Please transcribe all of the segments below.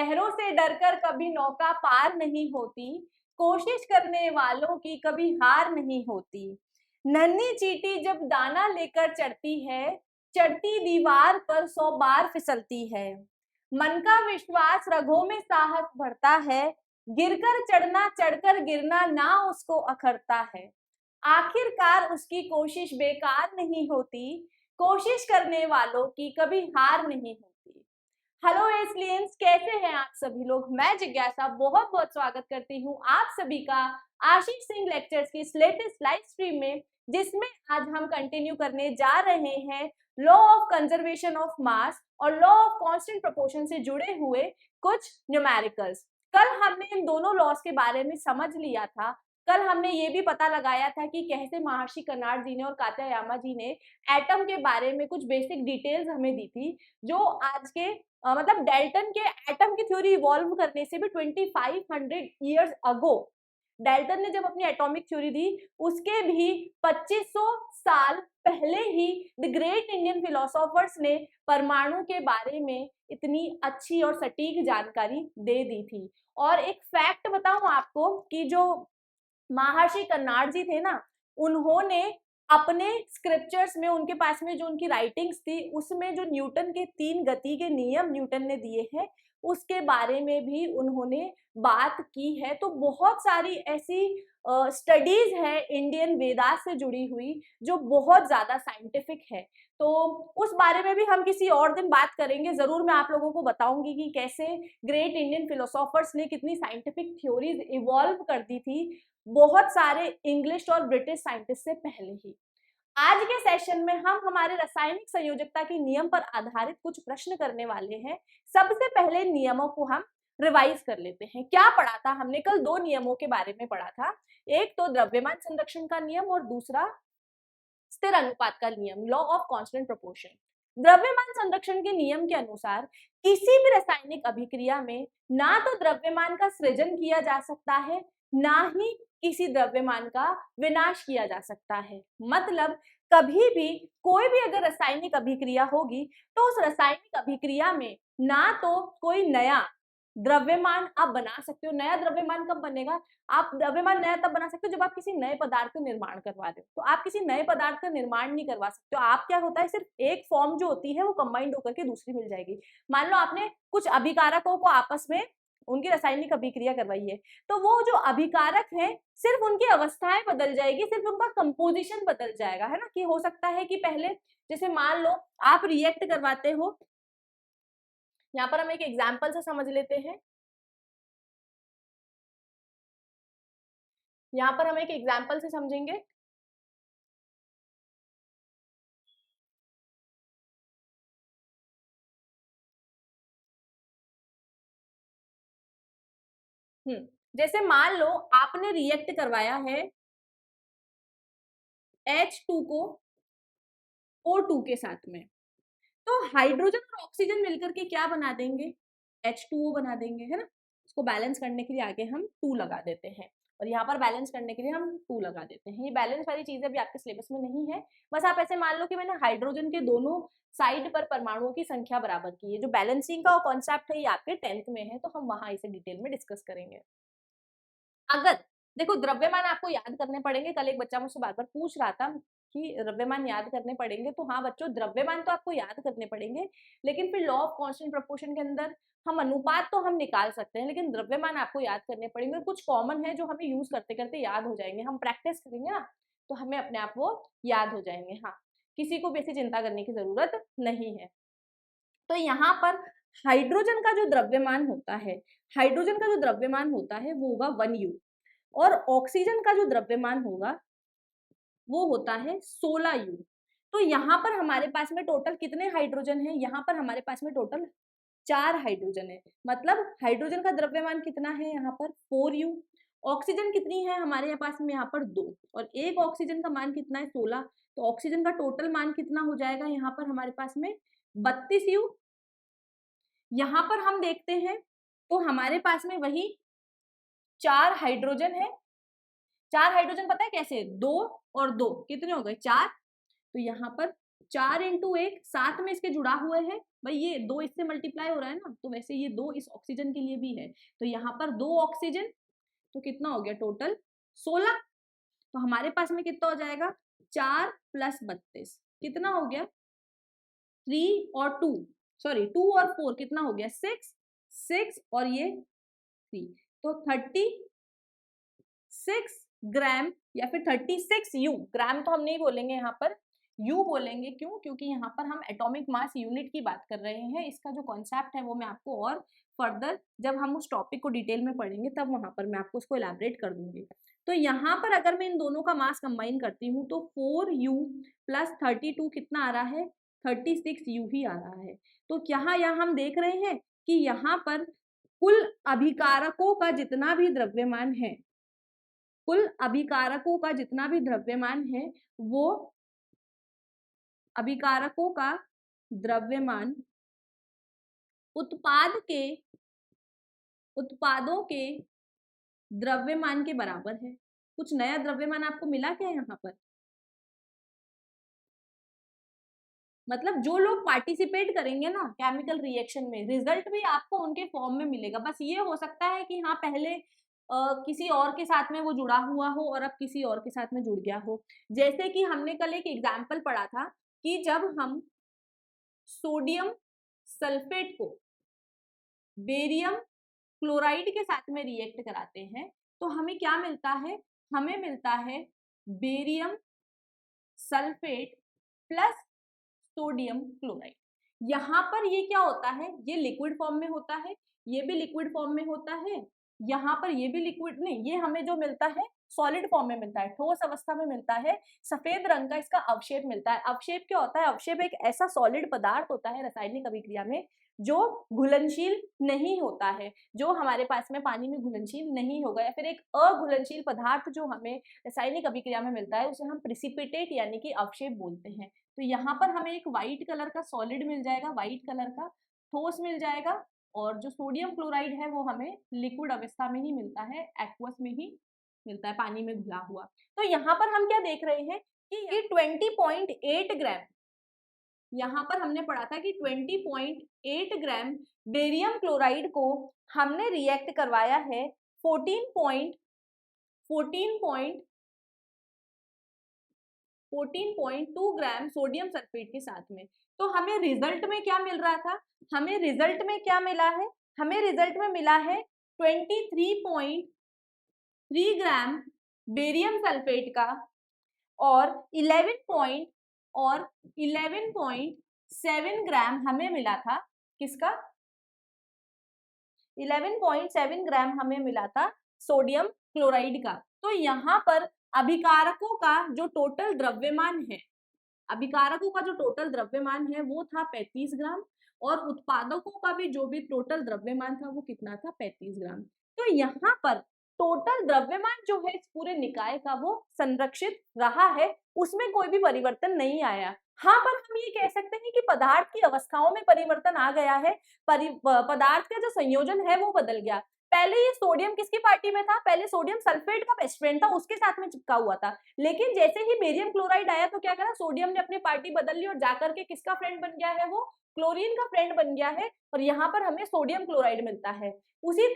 लहरों से डरकर कभी नौका पार नहीं होती, कोशिश करने वालों की कभी हार नहीं होती। नन्ही चींटी जब दाना लेकर चढ़ती है, चढ़ती दीवार पर 100 बार फिसलती है। मन का विश्वास रगों में साहस भरता है, गिरकर चढ़ना चढ़कर गिरना ना उसको अखरता है। आखिरकार उसकी कोशिश बेकार नहीं होती, कोशिश करने वालों की कभी हार नहीं होती। हेलो एस्लियंस, कैसे हैं आप सभी लोग। मैं जिज्ञासा बहुत बहुत स्वागत करती हूँ आप सभी का आशीष सिंह लेक्चर्स की इस लेटेस्ट लाइव स्ट्रीम में, जिसमें आज हम कंटिन्यू करने जा रहे हैं law of conservation of mass और लॉ ऑफ कांस्टेंट प्रोपोर्शन से जुड़े हुए कुछ न्यूमेरिकल्स। कल हमने इन दोनों लॉस के बारे में समझ लिया था। कल हमने ये भी पता लगाया था कि कैसे महर्षि कर्नाड जी ने और कात्यायामा जी ने एटम के बारे में कुछ बेसिक डिटेल्स हमें दी थी, जो आज के मतलब डाल्टन के एटम की थ्योरी इवॉल्व करने से भी 2500 ईयर्स अगो, डाल्टन ने जब अपनी एटॉमिक थ्योरी दी उसके भी 2500 साल पहले ही द ग्रेट इंडियन फिलोसोफर्स ने परमाणु के बारे में इतनी अच्छी और सटीक जानकारी दे दी थी। और एक फैक्ट बताऊं आपको कि जो महर्षि कर्नाड जी थे ना, उन्होंने अपने स्क्रिप्चर्स में, उनके पास में जो उनकी राइटिंग्स थी, उसमें जो न्यूटन के 3 गति के नियम न्यूटन ने दिए हैं उसके बारे में भी उन्होंने बात की है। तो बहुत सारी ऐसी स्टडीज है इंडियन वेदास से जुड़ी हुई जो बहुत ज्यादा साइंटिफिक है। तो उस बारे में भी हम किसी और दिन बात करेंगे। जरूर मैं आप लोगों को बताऊंगी कि कैसे ग्रेट इंडियन फिलोसोफर्स ने कितनी साइंटिफिक थ्योरीज इवॉल्व कर दी थी बहुत सारे इंग्लिश और ब्रिटिश साइंटिस्ट से पहले ही। आज के सेशन में हम हमारे रासायनिक संयोजकता के नियम पर आधारित कुछ प्रश्न करने वाले हैं। सबसे पहले नियमों को हम रिवाइज कर लेते हैं। क्या पढ़ा था हमने कल? 2 नियमों के बारे में पढ़ा था, एक तो द्रव्यमान संरक्षण का नियम और दूसरा स्थिर अनुपात का नियम, लॉ ऑफ कांस्टेंट प्रोपोर्शन। द्रव्यमान संरक्षण के नियम के अनुसार किसी भी रासायनिक अभिक्रिया में ना तो द्रव्यमान का सृजन किया जा सकता है, ना ही किसी द्रव्यमान का विनाश किया जा सकता है। मतलब कभी भी कोई भी अगर रासायनिक अभिक्रिया होगी तो उस रासायनिक अभिक्रिया में ना तो कोई नया द्रव्यमान आप बना सकते हो। नया द्रव्यमान कब बनेगा? आप द्रव्यमान नया तब बना सकते हो जब आप किसी नए पदार्थ का निर्माण करवा रहे हो। तो आप किसी नए पदार्थ का निर्माण नहीं करवा सकते हो। आप क्या होता है, सिर्फ एक फॉर्म जो होती है वो कंबाइंड होकर के दूसरी मिल जाएगी। मान लो आपने कुछ अभिकारकों को आपस में उनकी रासायनिक अभिक्रिया करवाई है, तो वो जो अभिकारक है सिर्फ उनकी अवस्थाएं बदल जाएगी, सिर्फ उनका कंपोजिशन बदल जाएगा, है ना। कि हो सकता है कि पहले जैसे मान लो आप रिएक्ट करवाते हो, यहाँ पर हम एक एग्जाम्पल से समझ लेते हैं। यहाँ पर हम एक एग्जाम्पल से समझेंगे। जैसे मान लो आपने रिएक्ट करवाया है H2 को O2 के साथ में, तो हाइड्रोजन और ऑक्सीजन मिलकर के क्या बना देंगे? H2O बना देंगे, है ना। इसको बैलेंस करने के लिए आगे हम 2 लगा देते हैं और यहाँ पर बैलेंस करने के लिए हम 2 लगा देते हैं। ये बैलेंस वाली चीजें भी आपके सिलेबस में नहीं है। बस आप ऐसे मान लो कि मैंने हाइड्रोजन के दोनों साइड पर परमाणुओं की संख्या बराबर की है। जो बैलेंसिंग का कॉन्सेप्ट है ये आपके 10th में है, तो हम वहां इसे डिटेल में डिस्कस करेंगे। अगर देखो द्रव्यमान आपको याद करने पड़ेंगे। कल एक बच्चा मुझसे बार बार पूछ रहा था कि द्रव्यमान याद करने पड़ेंगे, तो हाँ बच्चों, द्रव्यमान तो आपको याद करने पड़ेंगे, लेकिन फिर लॉ ऑफ कांस्टेंट प्रोपोर्शन के अंदर हम अनुपात तो हम निकाल सकते हैं, लेकिन द्रव्यमान आपको याद करने पड़ेंगे। कुछ कॉमन है जो हमें यूज करते करते याद हो जाएंगे। हम प्रैक्टिस करेंगे ना तो हमें अपने आप वो याद हो जाएंगे। हाँ, किसी को भी ऐसी चिंता करने की जरूरत नहीं है। तो यहाँ पर हाइड्रोजन का जो द्रव्यमान होता है, हाइड्रोजन का जो द्रव्यमान होता है वो होगा 1U, और ऑक्सीजन का जो द्रव्यमान होगा वो होता है 16U। तो यहाँ पर हमारे पास में टोटल कितने हाइड्रोजन है? यहाँ पर हमारे पास में टोटल 4 हाइड्रोजन है। मतलब हाइड्रोजन का द्रव्यमान कितना है यहाँ पर? 4U। ऑक्सीजन कितनी है हमारे पास में? यहाँ पर 2, और एक ऑक्सीजन का मान कितना है? 16। तो ऑक्सीजन का टोटल मान कितना हो जाएगा यहाँ पर हमारे पास में? 32U। यहाँ पर हम देखते हैं तो हमारे पास में वही 4 हाइड्रोजन है। 4 हाइड्रोजन पता है कैसे? 2 और 2 कितने हो गए? 4। तो यहाँ पर 4 इंटू 1 साथ में इसके जुड़ा हुए है भाई, ये 2 इससे मल्टीप्लाई हो रहा है ना, तो वैसे ये 2 इस ऑक्सीजन के लिए भी है, तो यहाँ पर 2 ऑक्सीजन, तो कितना हो गया टोटल 16। तो हमारे पास में कितना हो जाएगा 4 + 32 कितना हो गया 3 और 2 सॉरी 2 और 4 कितना हो गया 6 और ये 3, तो 36 ग्राम या फिर 36 यू, ग्राम तो हम नहीं बोलेंगे यहाँ पर, यू बोलेंगे। क्यों? क्योंकि यहाँ पर हम एटॉमिक मास यूनिट की बात कर रहे हैं। इसका जो कॉन्सेप्ट है वो मैं आपको और फर्दर जब हम उस टॉपिक को डिटेल में पढ़ेंगे तब वहां पर मैं आपको उसको इलैबोरेट कर दूंगी। तो यहाँ पर अगर मैं इन दोनों का मास कंबाइन करती हूँ तो 4u + 32 कितना आ रहा है 36u ही आ रहा है। तो क्या यहाँ हम देख रहे हैं कि यहाँ पर कुल अभिकारकों का जितना भी द्रव्यमान है, कुल अभिकारकों का जितना भी द्रव्यमान है वो अभिकारकों का द्रव्यमान उत्पादों के द्रव्यमान के बराबर है। कुछ नया द्रव्यमान आपको मिला क्या यहाँ पर? मतलब जो लोग पार्टिसिपेट करेंगे ना केमिकल रिएक्शन में, रिजल्ट भी आपको उनके फॉर्म में मिलेगा। बस ये हो सकता है कि हाँ पहले किसी और के साथ में वो जुड़ा हुआ हो और अब किसी और के साथ में जुड़ गया हो। जैसे कि हमने कल एक एग्जाम्पल पढ़ा था कि जब हम सोडियम सल्फेट को बेरियम क्लोराइड के साथ में रिएक्ट कराते हैं तो हमें क्या मिलता है, हमें मिलता है barium sulphate plus sodium chloride. यहाँ पर ये क्या होता है, ये लिक्विड फॉर्म में होता है, ये भी लिक्विड फॉर्म में होता है, यहाँ पर ये भी लिक्विड नहीं, ये हमें जो मिलता है सॉलिड फॉर्म में मिलता है, ठोस अवस्था में मिलता है। सफेद रंग का इसका अवशेप मिलता है। अवशेप क्या होता है? अवशेप एक ऐसा सॉलिड पदार्थ होता है रासायनिक अभिक्रिया में जो घुलनशील नहीं होता है, जो हमारे पास में पानी में घुलनशील नहीं होगा, या फिर एक अघुलनशील पदार्थ जो हमें रासायनिक अभिक्रिया में मिलता है उसे हम प्रिसिपिटेट यानी कि अवशेप बोलते हैं। तो यहाँ पर हमें एक व्हाइट कलर का सॉलिड मिल जाएगा, व्हाइट कलर का ठोस मिल जाएगा, और जो सोडियम क्लोराइड है वो हमें लिक्विड अवस्था में ही मिलता है, एक्वस में ही मिलता है, पानी में घुला हुआ। तो यहाँ पर हम क्या देख रहे हैं कि ये 20.8 ग्राम, यहाँ पर हमने पढ़ा था कि 20.8 ग्राम बेरियम क्लोराइड को हमने रिएक्ट करवाया है 14.2 ग्राम सोडियम सल्फेट के साथ में। तो हमें रिजल्ट में क्या मिल रहा था, हमें रिजल्ट में क्या मिला है, हमें रिजल्ट में मिला है 23.3 ग्राम बेरियम सल्फेट का और 11.7 ग्राम हमें मिला था किसका, 11.7 ग्राम हमें मिला था सोडियम क्लोराइड का। तो यहाँ पर अभिकारकों का जो टोटल द्रव्यमान है, अभिकारकों का जो टोटल द्रव्यमान है वो था 35 ग्राम, और उत्पादकों का भी जो भी टोटल द्रव्यमान था वो कितना था 35 ग्राम। तो यहाँ पर टोटल द्रव्यमान जो है इस पूरे निकाय का वो संरक्षित रहा है, उसमें कोई भी परिवर्तन नहीं आया। हाँ, पर हम ये कह सकते हैं कि पदार्थ की अवस्थाओं में परिवर्तन आ गया है, पदार्थ का जो संयोजन है वो बदल गया। पहले ये सोडियम किसकी पार्टी में था, पहले सोडियम सल्फेट का बेस्ट फ्रेंड था, उसके साथ में चिपका हुआ था, लेकिन जैसे ही बेरियम क्लोराइड आया तो क्या करा, सोडियम ने अपनी पार्टी बदल ली और जाकर के किसका फ्रेंड बन गया है, वो क्लोरीन का फ्रेंड बन गया है, और यहाँ पर हमें सोडियम क्लोराइड मिलता है। उसी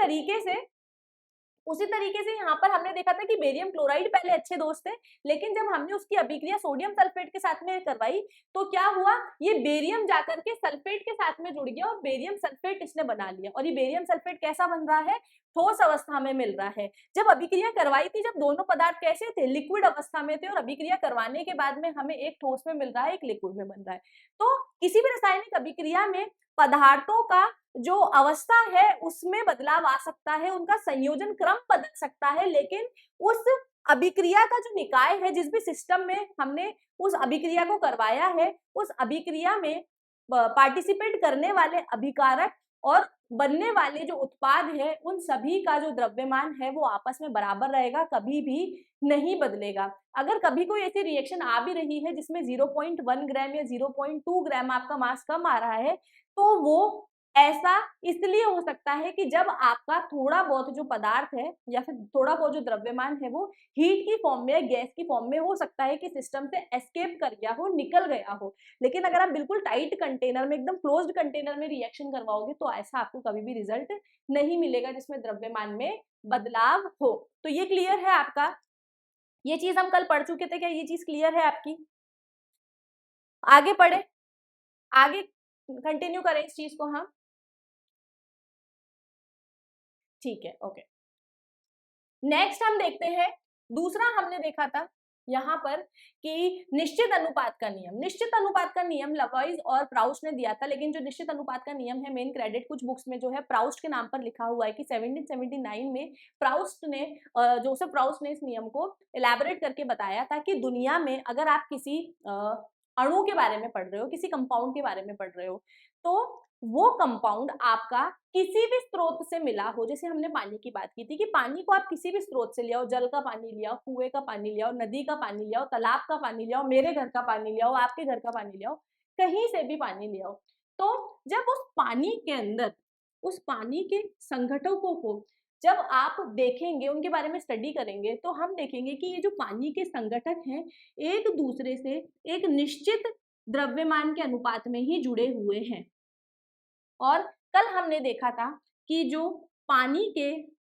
तरीके से यहाँ पर हमने देखा था कि बेरियम क्लोराइड पहले अच्छे दोस्त थे, लेकिन जब हमने उसकी अभिक्रिया सोडियम सल्फेट के साथ में करवाई तो क्या हुआ, ये बेरियम जाकर के सल्फेट के साथ में जुड़ गया और बेरियम सल्फेट इसने बना लिया। और ये बेरियम सल्फेट कैसा बन रहा है, ठोस अवस्था में मिल रहा है। जब अभिक्रिया करवाई थी, जब दोनों पदार्थ कैसे थे, लिक्विड अवस्था में थे, और अभिक्रिया करवाने के बाद में हमें एक ठोस में मिल रहा है, एक लिक्विड में बन रहा है। तो किसी भी रासायनिक अभिक्रिया में पदार्थों का जो अवस्था है उसमें बदलाव आ सकता है, उनका संयोजन क्रम बदल सकता है, लेकिन उस अभिक्रिया का जो निकाय है, जिस भी सिस्टम में हमने उस अभिक्रिया को करवाया है, उस अभिक्रिया में पार्टिसिपेट करने वाले अभिकारक और बनने वाले जो उत्पाद है, उन सभी का जो द्रव्यमान है वो आपस में बराबर रहेगा, कभी भी नहीं बदलेगा। अगर कभी कोई ऐसी रिएक्शन आ भी रही है जिसमें 0.1 ग्राम या 0.2 ग्राम आपका मास कम आ रहा है, तो वो ऐसा इसलिए हो सकता है कि जब आपका थोड़ा बहुत जो पदार्थ है या फिर थोड़ा बहुत जो द्रव्यमान है वो हीट की फॉर्म में या गैस की फॉर्म में हो सकता है कि सिस्टम से एस्केप कर गया हो, निकल गया हो। लेकिन अगर आप बिल्कुल टाइट कंटेनर में, एकदम क्लोज्ड कंटेनर में रिएक्शन करवाओगे तो ऐसा आपको कभी भी रिजल्ट नहीं मिलेगा जिसमें द्रव्यमान में बदलाव हो। तो ये क्लियर है आपका? ये चीज हम कल पढ़ चुके थे, क्या ये चीज क्लियर है आपकी? आगे पढ़े, आगे कंटिन्यू करें इस चीज को हम। ठीक है, ओके। नेक्स्ट हम देखते हैं, दूसरा हमने देखा था यहाँ पर कि निश्चित अनुपात का नियम। निश्चित अनुपात का नियम लवॉइस और प्राउस्ट ने दिया था, लेकिन जो निश्चित अनुपात का नियम है, मेन क्रेडिट कुछ बुक्स में जो है प्राउस्ट के नाम पर लिखा हुआ है कि 1779 में प्राउस्ट ने, जोसेफ प्राउस्ट ने इस नियम को इलेबोरेट करके बताया था कि दुनिया में अगर आप किसी अणु के बारे में पढ़ रहे हो, किसी कंपाउंड के बारे में पढ़ रहे हो, तो वो कंपाउंड आपका किसी भी स्रोत से मिला हो। जैसे हमने पानी की बात की थी कि पानी को आप किसी भी स्रोत से ले आओ, जल का पानी ले आओ, कुएं का पानी ले आओ, नदी का पानी ले आओ, तालाब का पानी ले आओ, मेरे घर का पानी ले आओ, आपके घर का पानी ले आओ, कहीं से भी पानी ले आओ, तो जब उस पानी के अंदर, उस पानी के संघटकों को जब आप देखेंगे, उनके बारे में स्टडी करेंगे, तो हम देखेंगे कि ये जो पानी के संघटक हैं एक दूसरे से एक निश्चित द्रव्यमान के अनुपात में ही जुड़े हुए हैं। और कल हमने देखा था कि जो पानी के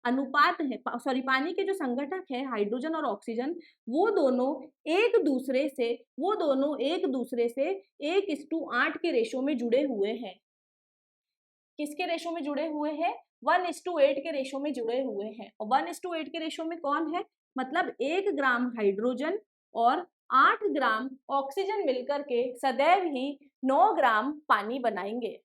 अनुपात है, सॉरी, पानी के जो संघटक है हाइड्रोजन और ऑक्सीजन, वो दोनों एक दूसरे से 1:8 के रेशो में जुड़े हुए हैं। किसके रेशो में जुड़े हुए हैं? 1:8 के रेशो में जुड़े हुए हैं। और 1:8 के रेशो में कौन है? मतलब 1 ग्राम हाइड्रोजन और 8 ग्राम ऑक्सीजन मिलकर के सदैव ही 9 ग्राम पानी बनाएंगे।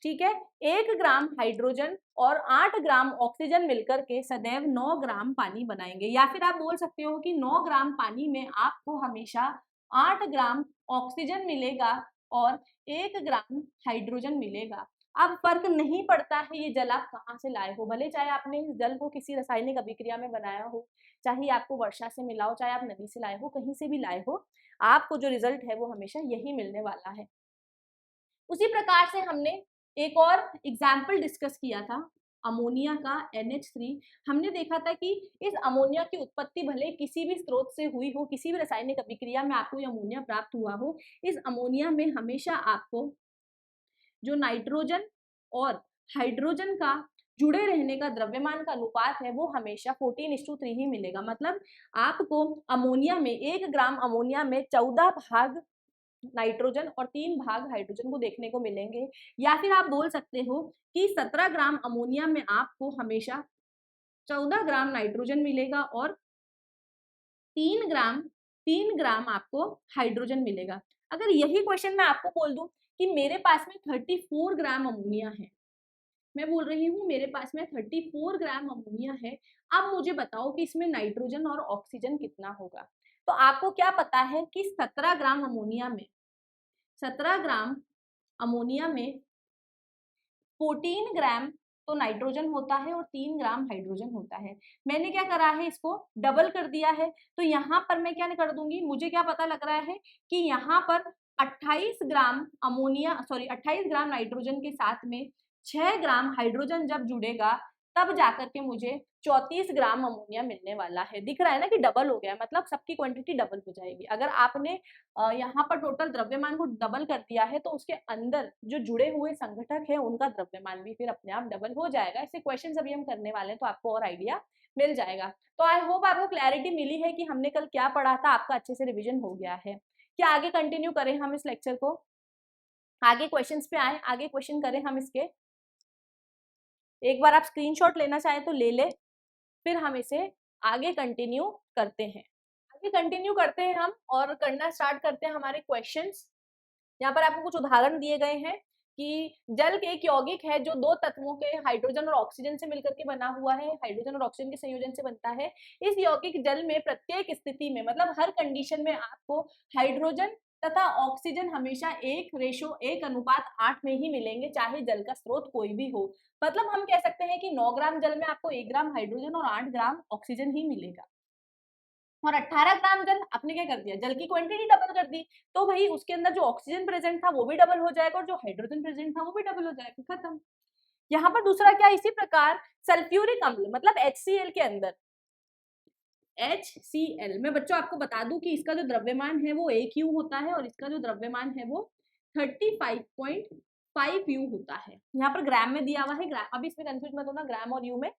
ठीक है, 1 ग्राम हाइड्रोजन और 8 ग्राम ऑक्सीजन मिलकर के सदैव 9 ग्राम पानी बनाएंगे। या फिर आप बोल सकते हो कि 9 ग्राम पानी में आपको हमेशा 8 ग्राम ऑक्सीजन मिलेगा और 1 ग्राम हाइड्रोजन मिलेगा। अब फर्क नहीं पड़ता है ये जल आप कहाँ से लाए हो, भले चाहे आपने इस जल को किसी रासायनिक अभिक्रिया में बनाया हो, चाहे आपको वर्षा से मिला हो, चाहे आप नदी से लाए हो, कहीं से भी लाए हो, आपको जो रिजल्ट है वो हमेशा यही मिलने वाला है। उसी प्रकार से हमने एक और एग्जाम्पल डिस्कस किया था अमोनिया का, NH3। हमने देखा था कि इस अमोनिया की उत्पत्ति भले किसी भी स्रोत से हुई हो, किसी भी रासायनिक अभिक्रिया में आपको ये अमोनिया प्राप्त हुआ हो, इस अमोनिया में हमेशा आपको जो नाइट्रोजन और हाइड्रोजन का जुड़े रहने का द्रव्यमान का अनुपात है वो हमेशा 14:3 ही मिलेगा। मतलब आपको अमोनिया में 1 ग्राम अमोनिया में 14 भाग नाइट्रोजन और 3 भाग हाइड्रोजन को देखने को मिलेंगे। या फिर आप बोल सकते हो कि 17 ग्राम अमोनिया में आपको हमेशा 14 ग्राम नाइट्रोजन मिलेगा और 3 ग्राम आपको हाइड्रोजन मिलेगा। अगर यही क्वेश्चन मैं आपको बोल दूं कि मेरे पास में 34 ग्राम अमोनिया है, मैं बोल रही हूँ मेरे पास में 34 ग्राम अमोनिया है, अब मुझे बताओ कि इसमें नाइट्रोजन और ऑक्सीजन कितना होगा। तो आपको क्या पता है कि 17 ग्राम अमोनिया में 14 ग्राम तो नाइट्रोजन होता है और 3 ग्राम हाइड्रोजन होता है। मैंने क्या करा है, इसको डबल कर दिया है। तो यहाँ पर मैं क्या कर दूंगी, मुझे क्या पता लग रहा है कि यहाँ पर 28 ग्राम नाइट्रोजन के साथ में 6 ग्राम हाइड्रोजन जब जुड़ेगा तब जाकर के मुझे 34 ग्राम अमोनिया मिलने वाला है। दिख रहा है ना कि डबल हो गया, मतलब सबकी क्वांटिटी डबल हो जाएगी। अगर आपने यहाँ पर टोटल द्रव्यमान को डबल कर दिया है तो उसके अंदर जो जुड़े हुए संघटक है उनका द्रव्यमान भी फिर अपने आप डबल हो जाएगा। ऐसे क्वेश्चन अभी हम करने वाले हैं तो आपको और आइडिया मिल जाएगा। तो आई होप आपको क्लैरिटी मिली है कि हमने कल क्या पढ़ा था, आपका अच्छे से रिविजन हो गया है। क्या आगे कंटिन्यू करें हम इस लेक्चर को, आगे क्वेश्चंस पे आए, आगे क्वेश्चन करें हम इसके। एक बार आप स्क्रीनशॉट लेना चाहे तो ले ले, फिर हम इसे आगे कंटिन्यू करते हैं। आगे कंटिन्यू करते हैं हम और करना स्टार्ट करते हैं हमारे क्वेश्चंस। यहाँ पर आपको कुछ उदाहरण दिए गए हैं कि जल के एक यौगिक है जो 2 तत्वों के हाइड्रोजन और ऑक्सीजन से मिलकर के बना हुआ है, हाइड्रोजन और ऑक्सीजन के संयोजन से बनता है। इस यौगिक जल में प्रत्येक स्थिति में, मतलब हर कंडीशन में आपको हाइड्रोजन तथा ऑक्सीजन हमेशा 1:8 में ही मिलेंगे, चाहे जल का स्रोत कोई भी हो। मतलब हम कह सकते हैं कि 9 ग्राम जल में आपको 1 ग्राम हाइड्रोजन और 8 ग्राम ऑक्सीजन ही मिलेगा। और 18 ग्राम जल, आपने क्या कर दिया, जल की क्वांटिटी डबल कर दी, तो भाई उसके अंदर जो ऑक्सीजन प्रेजेंट था वो भी डबल हो जाएगा और जो हाइड्रोजन प्रेजेंट था वो भी डबल हो जाएगा, खत्म। यहाँ पर दूसरा क्या, इसी प्रकार सल्फ्यूरिक अम्ल मतलब HCl के अंदर, HCl मैं बच्चों आपको बता दूं कि इसका जो द्रव्यमान है वो AQ होता है और इसका जो द्रव्यमान है वो 35.5 U होता है। यहाँ पर ग्राम में दिया हुआ है, ग्राम, अभी इसमें कंफ्यूज मत होना ग्राम और यू में।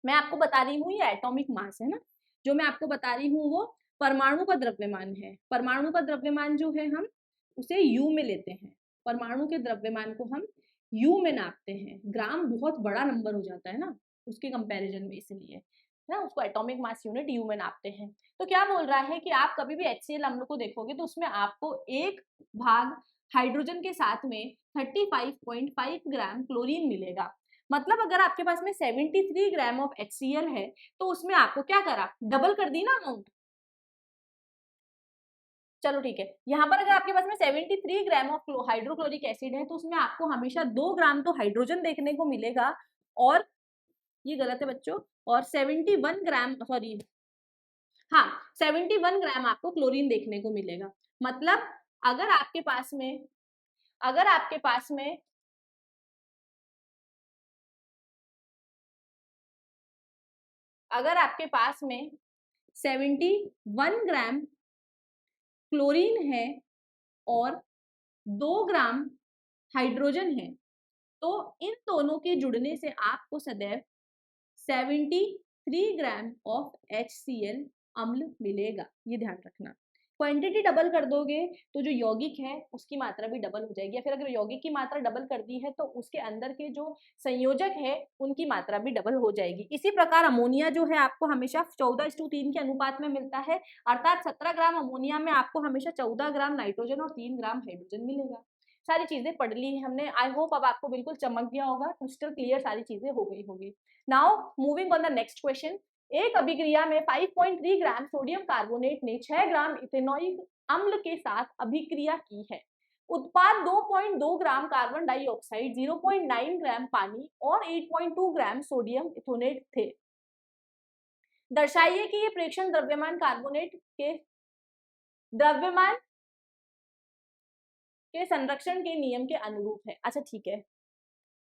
मैं आपको बता रही हूँ ये एटॉमिक मास है ना, जो मैं आपको बता रही हूँ वो परमाणु का द्रव्यमान है। परमाणु का द्रव्यमान जो है हम उसे यू में लेते हैं, परमाणु के द्रव्यमान को हम यू में नापते हैं। ग्राम बहुत बड़ा नंबर हो जाता है ना उसके कंपैरिजन में, इसलिए ना उसको एटॉमिक मास यूनिट यू में नापते हैं। तो क्या बोल रहा है कि आप कभी भी HCl अम्ल को देखोगे तो उसमें आपको एक भाग हाइड्रोजन के साथ में 35.5 ग्राम क्लोरीन मिलेगा। मतलब अगर आपके पास में 73 ग्राम ऑफ HCl है तो उसमें आपको क्या करा, डबल कर दी ना अमाउंट। चलो ठीक है, यहाँ पर अगर आपके पास में 73 ग्राम ऑफ हाइड्रोक्लोरिक एसिड है तो उसमें आपको हमेशा 2 ग्राम तो हाइड्रोजन देखने को मिलेगा, और ये गलत है बच्चों, और 71 ग्राम, सॉरी हाँ 71 ग्राम आपको क्लोरीन देखने को मिलेगा। मतलब अगर आपके पास में, अगर आपके पास में अगर आपके पास में 71 ग्राम क्लोरीन है और 2 ग्राम हाइड्रोजन है, तो इन दोनों के जुड़ने से आपको सदैव 73 ग्राम ऑफ HCl अम्ल मिलेगा। ये ध्यान रखना, क्वांटिटी डबल कर दोगे तो जो यौगिक है उसकी मात्रा भी डबल हो जाएगी, या फिर अगर यौगिक की मात्रा डबल कर दी है तो उसके अंदर के जो संयोजक है उनकी मात्रा भी डबल हो जाएगी। इसी प्रकार अमोनिया जो है आपको हमेशा 14:3 के अनुपात में मिलता है, अर्थात 17 ग्राम अमोनिया में आपको हमेशा 14 ग्राम नाइट्रोजन और 3 ग्राम हाइड्रोजन मिलेगा। सारी चीजें पढ़ ली है हमने, आई होप अब आपको बिल्कुल चमक गया होगा, क्रिस्टल क्लियर सारी चीजें हो गई होगी। Now moving on the next question. एक अभिक्रिया में 5.3 ग्राम सोडियम कार्बोनेट ने 6 ग्राम इथेनॉइक अम्ल के साथ अभिक्रिया की है। उत्पाद 2.2 ग्राम कार्बन डाइऑक्साइड, 0.9 ग्राम पानी और 8.2 ग्राम सोडियम इथोनेट थे। दर्शाइए कि ये प्रेक्षण द्रव्यमान कार्बोनेट के द्रव्यमान के संरक्षण के नियम के अनुरूप है। अच्छा ठीक है,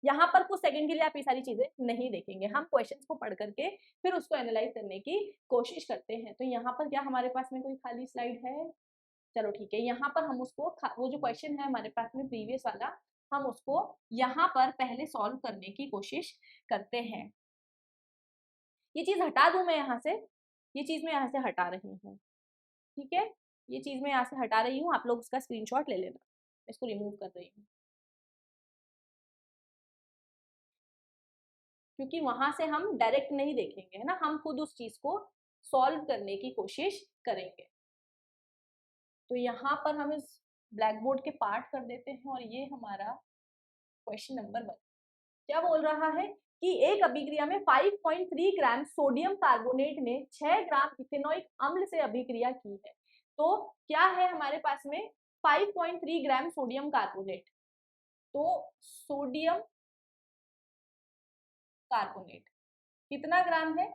यहाँ पर कुछ सेकंड के लिए आप ये सारी चीजें नहीं देखेंगे, हम क्वेश्चंस को पढ़ करके फिर उसको एनालाइज करने की कोशिश करते हैं। तो यहाँ पर क्या हमारे पास में कोई खाली स्लाइड है, चलो ठीक है, यहाँ पर हम उसको वो जो क्वेश्चन है हमारे पास में प्रीवियस वाला, हम उसको यहाँ पर पहले सॉल्व करने की कोशिश करते हैं। ये चीज हटा दूं मैं यहाँ से, ये चीज मैं यहाँ से हटा रही हूँ, ठीक है, ये चीज मैं यहाँ से हटा रही हूँ, आप लोग उसका स्क्रीनशॉट ले लेना, इसको रिमूव कर रही हूँ क्योंकि वहां से हम डायरेक्ट नहीं देखेंगे, है ना, हम खुद उस चीज को सॉल्व करने की कोशिश करेंगे। तो यहाँ पर हम इस ब्लैक बोर्ड के पार्ट कर देते हैं और ये हमारा क्वेश्चन नंबर 1 क्या बोल रहा है कि एक अभिक्रिया में 5.3 ग्राम सोडियम कार्बोनेट ने 6 ग्राम इथेनॉइक अम्ल से अभिक्रिया की है। तो क्या है हमारे पास में 5.3 ग्राम सोडियम कार्बोनेट, तो सोडियम कार्बोनेट कितना ग्राम है,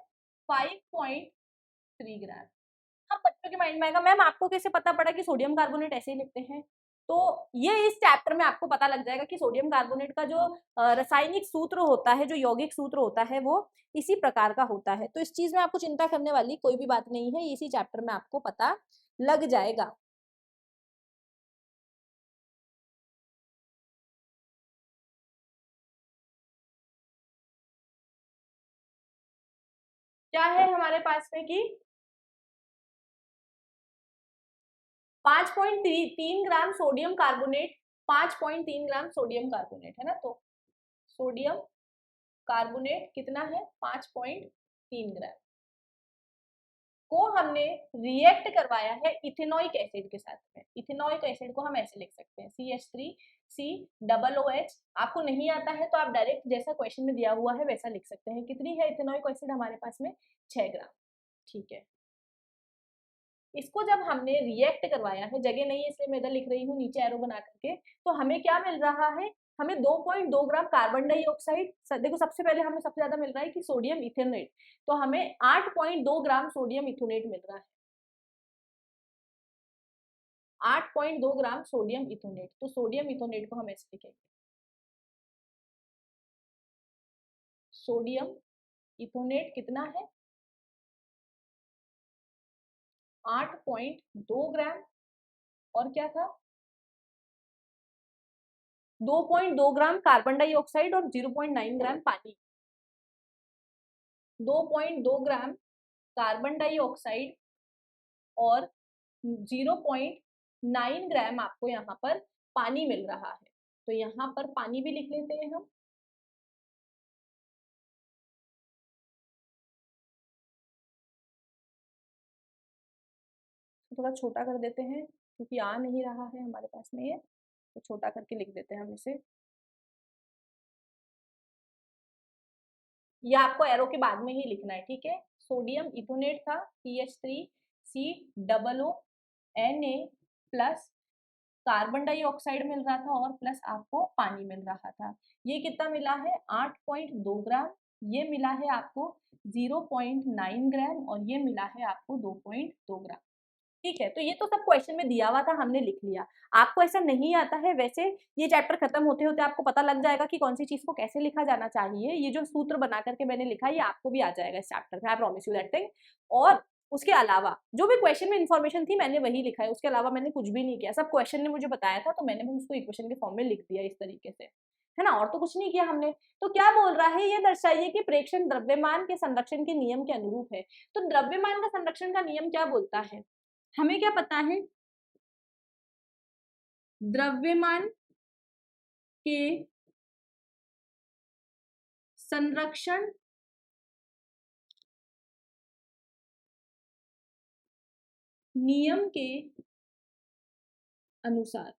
5.3 ग्राम। अब बच्चों के माइंड में आएगा मैम आपको कैसे पता पड़ा कि सोडियम कार्बोनेट ऐसे ही लिखते हैं, तो ये इस चैप्टर में आपको पता लग जाएगा कि सोडियम कार्बोनेट का जो रासायनिक सूत्र होता है, जो यौगिक सूत्र होता है वो इसी प्रकार का होता है। तो इस चीज में आपको चिंता करने वाली कोई भी बात नहीं है, इसी चैप्टर में आपको पता लग जाएगा। क्या है हमारे पास में कि 5.3 gram sodium carbonate, 5.3 gram sodium carbonate है ना, तो सोडियम कार्बोनेट कितना है 5.3 ग्राम को हमने रिएक्ट करवाया है इथेनॉइक एसिड के साथ में। इथेनॉइक एसिड को हम ऐसे लिख सकते हैं CH3COOH। आपको नहीं आता है तो आप डायरेक्ट जैसा क्वेश्चन में दिया हुआ है वैसा लिख सकते हैं। कितनी है इथेनॉइक एसिड हमारे पास में, 6 ग्राम, ठीक है। इसको जब हमने रिएक्ट करवाया है, जगह नहीं है इसलिए मैं इधर लिख रही हूँ नीचे एरो बना करके, तो हमें क्या मिल रहा है, हमें 2.2 ग्राम कार्बन डाइऑक्साइड, देखो सबसे पहले हमें सबसे ज्यादा मिल रहा है कि सोडियम इथेनोएट, तो हमें 8.2 ग्राम सोडियम इथेनोएट मिल रहा है। 8.2 ग्राम सोडियम इथोनेट। तो सोडियम इथोनेट को हम ऐसे लिखेंगे, सोडियम इथोनेट कितना है 8.2 ग्राम, और क्या था 2.2 ग्राम कार्बन डाइऑक्साइड और 0.9 ग्राम पानी। 2.2 ग्राम कार्बन डाइऑक्साइड और 0.9 ग्राम आपको यहाँ पर पानी मिल रहा है। तो यहाँ पर पानी भी लिख लेते हैं हम, थोड़ा छोटा कर देते हैं क्योंकि आ नहीं रहा है हमारे पास में ये, तो छोटा करके लिख देते हैं हम इसे। ये आपको एरो के बाद में ही लिखना है, ठीक है। सोडियम इथोनेट था CH3COO प्लस कार्बन डाइऑक्साइड मिल रहा था और प्लस आपको पानी मिल रहा था। ये कितना मिला है 8.2 ग्राम, ये मिला है आपको 0.9 ग्राम और ये मिला है आपको 2.2 ग्राम। ठीक है, तो ये तो सब क्वेश्चन में दिया हुआ था, हमने लिख लिया। आपको ऐसा नहीं आता है, वैसे ये चैप्टर खत्म होते होते आपको पता लग जाएगा कि कौन सी चीज को कैसे लिखा जाना चाहिए। ये जो सूत्र बना करके मैंने लिखा ये आपको भी आ जाएगा इस चैप्टर में, I promise you that thing. और उसके अलावा जो भी क्वेश्चन में इन्फॉर्मेशन थी मैंने वही लिखा है, उसके अलावा मैंने कुछ भी नहीं किया। सब क्वेश्चन ने मुझे बताया था तो मैंने भी उसको इक्वेशन के फॉर्म में लिख दिया इस तरीके से, है ना, और तो कुछ नहीं किया हमने। तो क्या बोल रहा है, ये दर्शाइए कि प्रेक्षण द्रव्यमान के संरक्षण के नियम के अनुरूप है। तो द्रव्यमान का संरक्षण का नियम क्या बोलता है, हमें क्या पता है, द्रव्यमान के संरक्षण नियम के अनुसार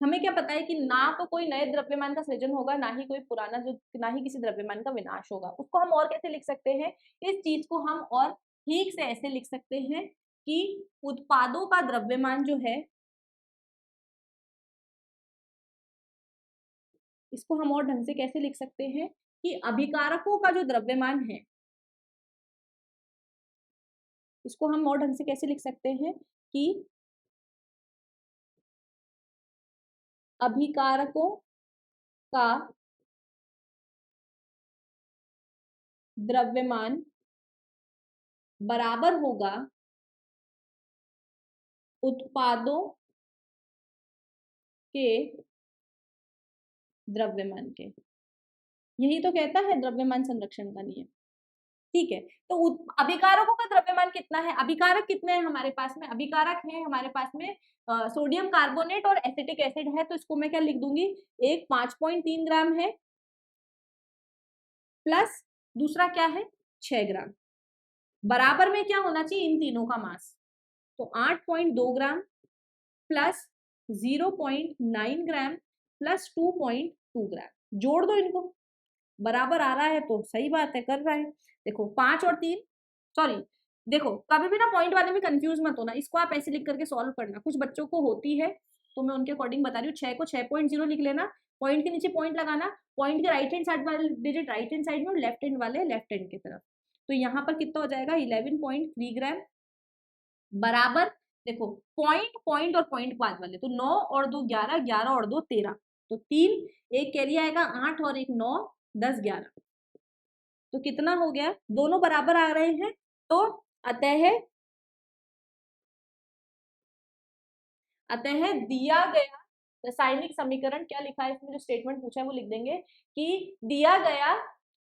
हमें क्या पता है कि ना तो कोई नए द्रव्यमान का सृजन होगा, ना ही कोई पुराना जो, ना ही किसी द्रव्यमान का विनाश होगा। उसको हम और कैसे लिख सकते हैं, इस चीज को हम और ठीक से ऐसे लिख सकते हैं कि उत्पादों का द्रव्यमान जो है, इसको हम और ढंग से कैसे लिख सकते हैं कि अभिकारकों का जो द्रव्यमान है, इसको हम और ढंग से कैसे लिख सकते हैं कि अभिकारकों का द्रव्यमान बराबर होगा उत्पादों के द्रव्यमान के। यही तो कहता है द्रव्यमान संरक्षण का नियम, ठीक है। तो अभिकारकों का द्रव्यमान कितना है, अभिकारक कितने हैं हमारे पास में, अभिकारक है हमारे पास में सोडियम कार्बोनेट और एसिटिक एसिड है। तो इसको मैं क्या लिख दूंगी, एक 5.3 ग्राम है प्लस दूसरा क्या है 6 ग्राम, बराबर में क्या होना चाहिए इन तीनों का मास। तो 8.2 ग्राम प्लस 0.9 ग्राम प्लस 2.2 ग्राम, जोड़ दो इनको, बराबर आ रहा है तो सही बात है, कर रहा है। देखो 5 और 3, सॉरी देखो कभी भी ना पॉइंट वाले में कंफ्यूज मत होना, इसको आप ऐसे लिख करके सॉल्व करना। कुछ बच्चों को होती है तो मैं उनके अकॉर्डिंग बता रही हूँ। 6 को 6.0 लिख लेना, पॉइंट के नीचे पॉइंट लगाना, पॉइंट के राइट हैंड साइड वाले डिजिट राइट हैंड साइड में और लेफ्ट हैंड वाले लेफ्ट हैंड की तरफ। तो यहाँ पर कितना हो जाएगा 11.3 ग्राम, बराबर देखो पॉइंट पॉइंट और पॉइंट बाद वाले, तो 9 और 2 11, 11 और 2 13, तो 3 एक कैरी आएगा 8 और एक 9 10 11, तो कितना हो गया, दोनों बराबर आ रहे हैं। तो अतः दिया गया रासायनिक समीकरण, क्या लिखा है इसमें, जो स्टेटमेंट पूछा है वो लिख देंगे कि दिया गया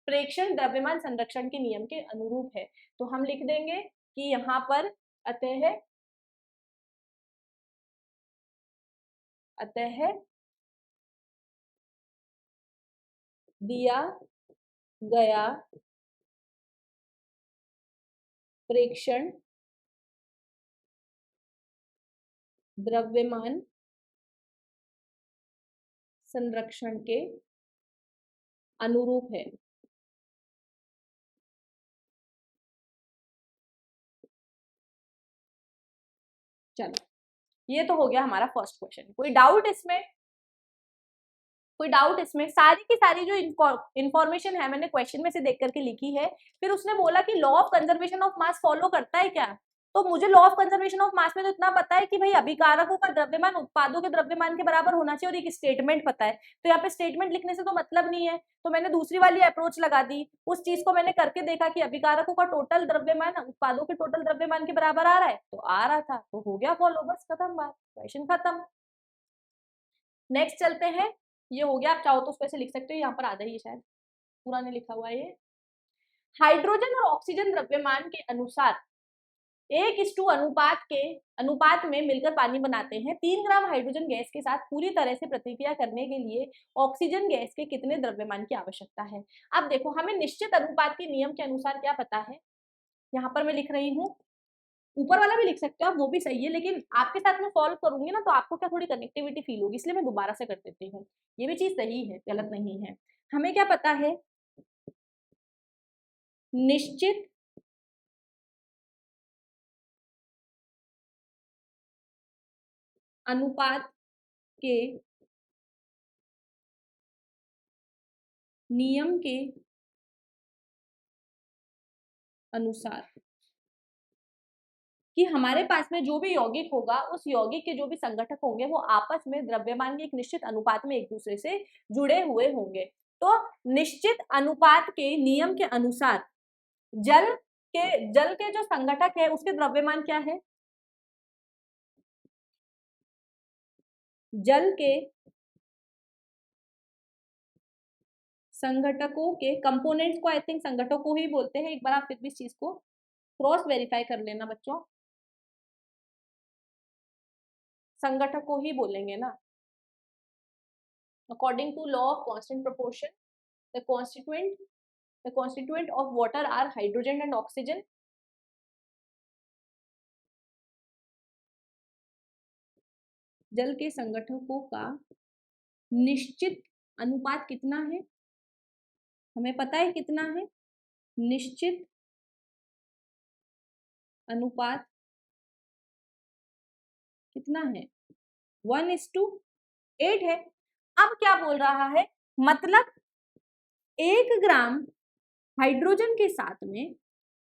प्रेक्षण द्रव्यमान संरक्षण के नियम के अनुरूप है। तो हम लिख देंगे कि यहाँ पर अतः दिया गया प्रेक्षण द्रव्यमान संरक्षण के अनुरूप है। चलो ये तो हो गया हमारा फर्स्ट क्वेश्चन। कोई डाउट इसमें, कोई डाउट इसमें, सारी की सारी जो इंफॉर्मेशन है मैंने क्वेश्चन में से देख करके लिखी है। फिर उसने बोला कि law of conservation of mass follow करता है क्या, तो मुझे law of conservation of mass में तो इतना पता है कि भाई अभिकारकों का द्रव्यमान उत्पादों के द्रव्यमान के बराबर होना चाहिए, और एक स्टेटमेंट पता है। तो यहाँ पे स्टेटमेंट लिखने से तो मतलब नहीं है, तो मैंने दूसरी वाली अप्रोच लगा दी। उस चीज को मैंने करके देखा कि अभिकारकों का टोटल द्रव्यमान उत्पादों के टोटल द्रव्यमान के बराबर आ रहा है, तो आ रहा था, तो हो गया फॉलो, बस खत्म बात, क्वेश्चन खत्म। नेक्स्ट चलते हैं। ये हो गया, आप चाहो तो उसको ऐसे लिख सकते हो, यहाँ पर आधा ही शायद, पूरा नहीं लिखा हुआ है ये। हाइड्रोजन और ऑक्सीजन द्रव्यमान के अनुसार 1:2 अनुपात में मिलकर पानी बनाते हैं। 3 ग्राम हाइड्रोजन गैस के साथ पूरी तरह से प्रतिक्रिया करने के लिए ऑक्सीजन गैस के कितने द्रव्यमान की आवश्यकता है। अब देखो, हमें निश्चित अनुपात के नियम के अनुसार क्या पता है, यहाँ पर मैं लिख रही हूँ, ऊपर वाला भी लिख सकते हो आप, वो भी सही है, लेकिन आपके साथ में सॉल्व करूंगी ना तो आपको क्या थोड़ी कनेक्टिविटी फील होगी, इसलिए मैं दोबारा से कर देती हूँ। ये भी चीज सही है, गलत नहीं है। हमें क्या पता है, निश्चित अनुपात के नियम के अनुसार कि हमारे पास में जो भी यौगिक होगा, उस यौगिक के जो भी संगठक होंगे, वो आपस में द्रव्यमान के एक निश्चित अनुपात में एक दूसरे से जुड़े हुए होंगे। तो निश्चित अनुपात के नियम के अनुसार जल के जो संगठक है उसके द्रव्यमान क्या है, जल के संगठकों के कंपोनेंट्स को आई थिंक संगठकों को ही बोलते हैं, एक बार आप फिर भी इस चीज को क्रॉस वेरीफाई कर लेना बच्चों, संगठक को ही बोलेंगे ना। According to law of constant proportion, the constituent of water are hydrogen and oxygen. जल के संगठकों का निश्चित अनुपात कितना है, हमें पता है कितना है, निश्चित अनुपात कितना है, 1:8 है। अब क्या बोल रहा है, मतलब 1 ग्राम हाइड्रोजन के साथ में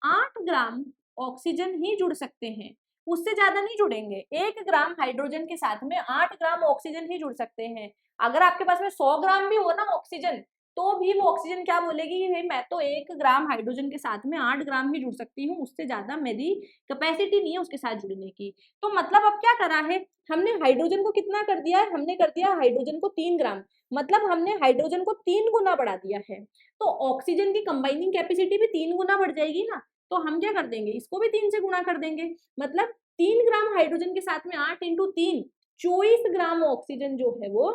8 ग्राम ऑक्सीजन ही जुड़ सकते हैं, उससे ज्यादा नहीं जुड़ेंगे। 1 ग्राम हाइड्रोजन के साथ में 8 ग्राम ऑक्सीजन ही जुड़ सकते हैं। अगर आपके पास में 100 ग्राम भी हो ना ऑक्सीजन, तो भी वो ऑक्सीजन क्या बोलेगी कि भाई मैं तो 1 ग्राम हाइड्रोजन के साथ में 8 ग्राम ही जुड़ सकती हूँ, उससे ज्यादा मेरी कैपेसिटी नहीं है उसके साथ जुड़ने की। तो मतलब अब क्या करा है, हमने हाइड्रोजन को कितना कर दिया है, हमने कर दिया हाइड्रोजन को 3 ग्राम, मतलब हमने हाइड्रोजन को 3 गुना बढ़ा दिया है। तो ऑक्सीजन की कंबाइनिंग कैपेसिटी भी 3 गुना बढ़ जाएगी ना, तो हम क्या कर देंगे, इसको भी 3 से गुणा कर देंगे। मतलब 3 ग्राम हाइड्रोजन के साथ में 8 × 3 24 ग्राम ऑक्सीजन जो है वो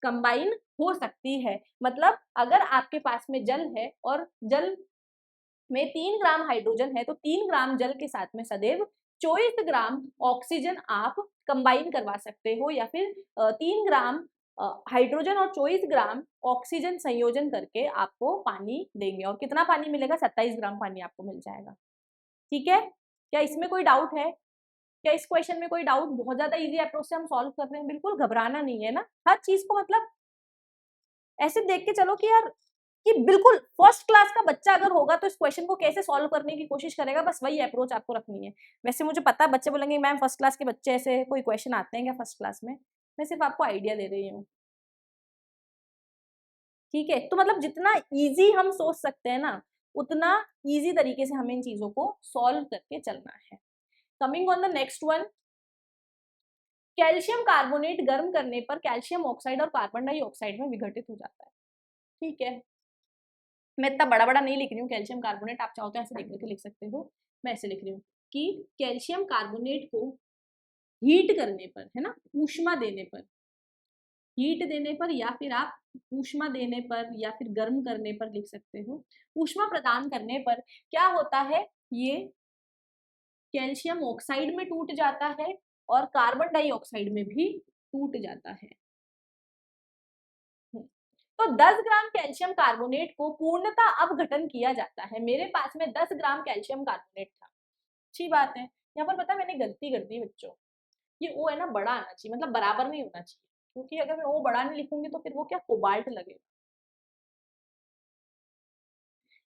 कंबाइन हो सकती है। मतलब अगर आपके पास में जल है और जल में 3 ग्राम हाइड्रोजन है, तो 3 ग्राम जल के साथ में सदैव 24 ग्राम ऑक्सीजन आप कंबाइन करवा सकते हो, या फिर 3 ग्राम हाइड्रोजन और 24 ग्राम ऑक्सीजन संयोजन करके आपको पानी देंगे। और कितना पानी मिलेगा, 27 ग्राम पानी आपको मिल जाएगा। ठीक है, क्या इसमें कोई डाउट है, क्या इस क्वेश्चन में कोई डाउट, बहुत ज्यादा इजी अप्रोच से हम सॉल्व कर रहे हैं, बिल्कुल घबराना नहीं है ना। हर चीज को मतलब ऐसे देख के चलो कि यार कि बिल्कुल फर्स्ट क्लास का बच्चा अगर होगा तो इस क्वेश्चन को कैसे सॉल्व करने की कोशिश करेगा, बस वही अप्रोच आपको रखनी है। वैसे मुझे पता है बच्चे बोलेंगे मैम फर्स्ट क्लास के बच्चे ऐसे कोई क्वेश्चन आते हैं क्या फर्स्ट क्लास में, मैं सिर्फ आपको आइडिया दे रही हूँ। ठीक है, तो मतलब जितना इजी हम सोच सकते हैं ना, उतना इजी तरीके से हमें इन चीजों को सॉल्व करके चलना है। Coming on the next one, calcium carbonate गर्म करने पर कैल्शियम ऑक्साइड और कार्बन डाइऑक्साइड में विघटित हो जाता है। ठीक है, मैं इतना बड़ा बड़ा नहीं लिख रही हूँ कैल्शियम कार्बोनेट, आप चाहो तो ऐसे लिख लिख सकते हो, मैं ऐसे लिख रही हूँ कि कैल्शियम कार्बोनेट को हीट करने पर, है ना, ऊष्मा देने पर, हीट देने पर या फिर आप ऊष्मा देने पर या फिर गर्म करने पर लिख सकते हो। ऊष्मा प्रदान करने पर क्या होता है, ये कैल्शियम ऑक्साइड में टूट जाता है और कार्बन डाइऑक्साइड में भी टूट जाता है। तो 10 ग्राम कैल्शियम कार्बोनेट को पूर्णतः अपघटन किया जाता है। मेरे पास में 10 ग्राम कैल्शियम कार्बोनेट था, अच्छी बात है। यहाँ पर पता है मैंने गलती कर दी बच्चों, ये ओ है ना बड़ा आना चाहिए, मतलब बराबर नहीं होना चाहिए, क्योंकि अगर मैं ओ बड़ा नहीं लिखूंगी तो फिर वो क्या कोबाल्ट लगेगा।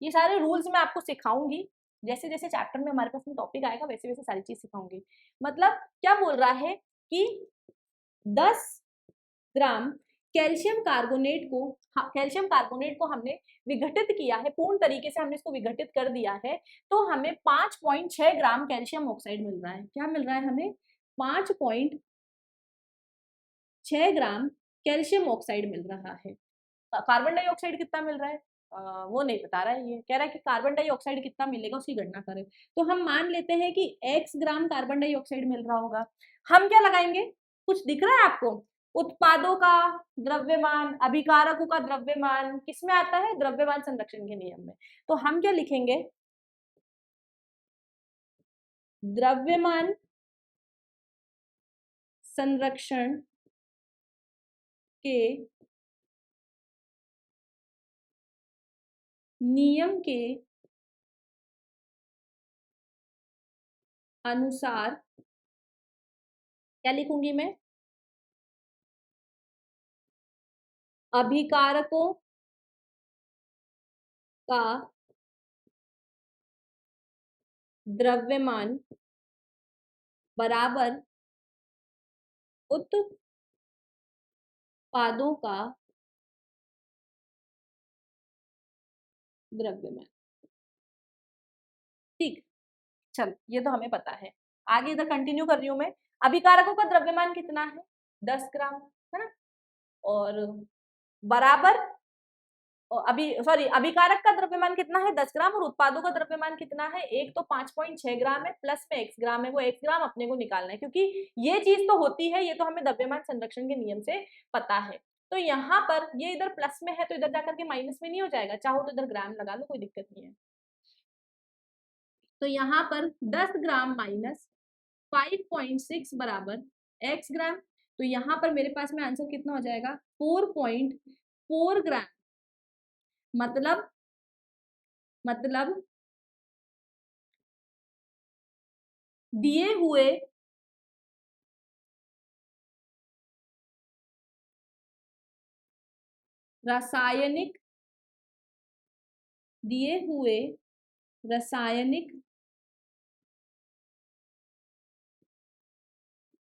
ये सारे रूल्स मैं आपको सिखाऊंगी, जैसे जैसे चैप्टर में हमारे पास में टॉपिक आएगा वैसे वैसे सारी चीज सिखाऊंगी। मतलब क्या बोल रहा है कि 10 ग्राम कैल्शियम कार्बोनेट को हमने विघटित किया है, पूर्ण तरीके से हमने इसको विघटित कर दिया है, तो हमें 5.6 ग्राम कैल्शियम ऑक्साइड मिल रहा है। क्या मिल रहा है हमें? 5.6 ग्राम कैल्शियम ऑक्साइड मिल रहा है। कार्बन डाइऑक्साइड कितना मिल रहा है वो नहीं बता रहा है, ये कह रहा है कि कार्बन डाइऑक्साइड कितना मिलेगा उसकी गणना करें। तो हम मान लेते हैं कि x ग्राम कार्बन डाइऑक्साइड मिल रहा होगा। हम क्या लगाएंगे? कुछ दिख रहा है आपको? उत्पादों का द्रव्यमान, अभिकारकों का द्रव्यमान किसमें आता है? द्रव्यमान संरक्षण के नियम में। तो हम क्या लिखेंगे? द्रव्यमान संरक्षण के नियम के अनुसार क्या लिखूंगी मैं? अभिकारकों का द्रव्यमान बराबर उत्पादों का द्रव्यमान। ठीक, चल ये तो हमें पता है। आगे इधर कंटिन्यू कर रही हूं मैं। अभिकारकों का द्रव्यमान कितना है? 10 ग्राम, है ना? और बराबर अभिकारक का द्रव्यमान कितना है? 10 ग्राम। और उत्पादों का द्रव्यमान कितना है? एक तो 5.6 ग्राम है, प्लस में x ग्राम है, वो x ग्राम अपने को निकालना है, क्योंकि ये चीज तो होती है, ये तो हमें द्रव्यमान संरक्षण के नियम से पता है। तो यहाँ पर ये इधर प्लस में है तो इधर जाकर के माइनस में नहीं हो जाएगा? चाहो तो इधर ग्राम लगा लो, कोई दिक्कत नहीं है। तो यहाँ पर 10 ग्राम माइनस 5.6 बराबर x ग्राम। तो यहाँ पर मेरे पास में आंसर कितना हो जाएगा? 4.4 ग्राम। मतलब दिए हुए रासायनिक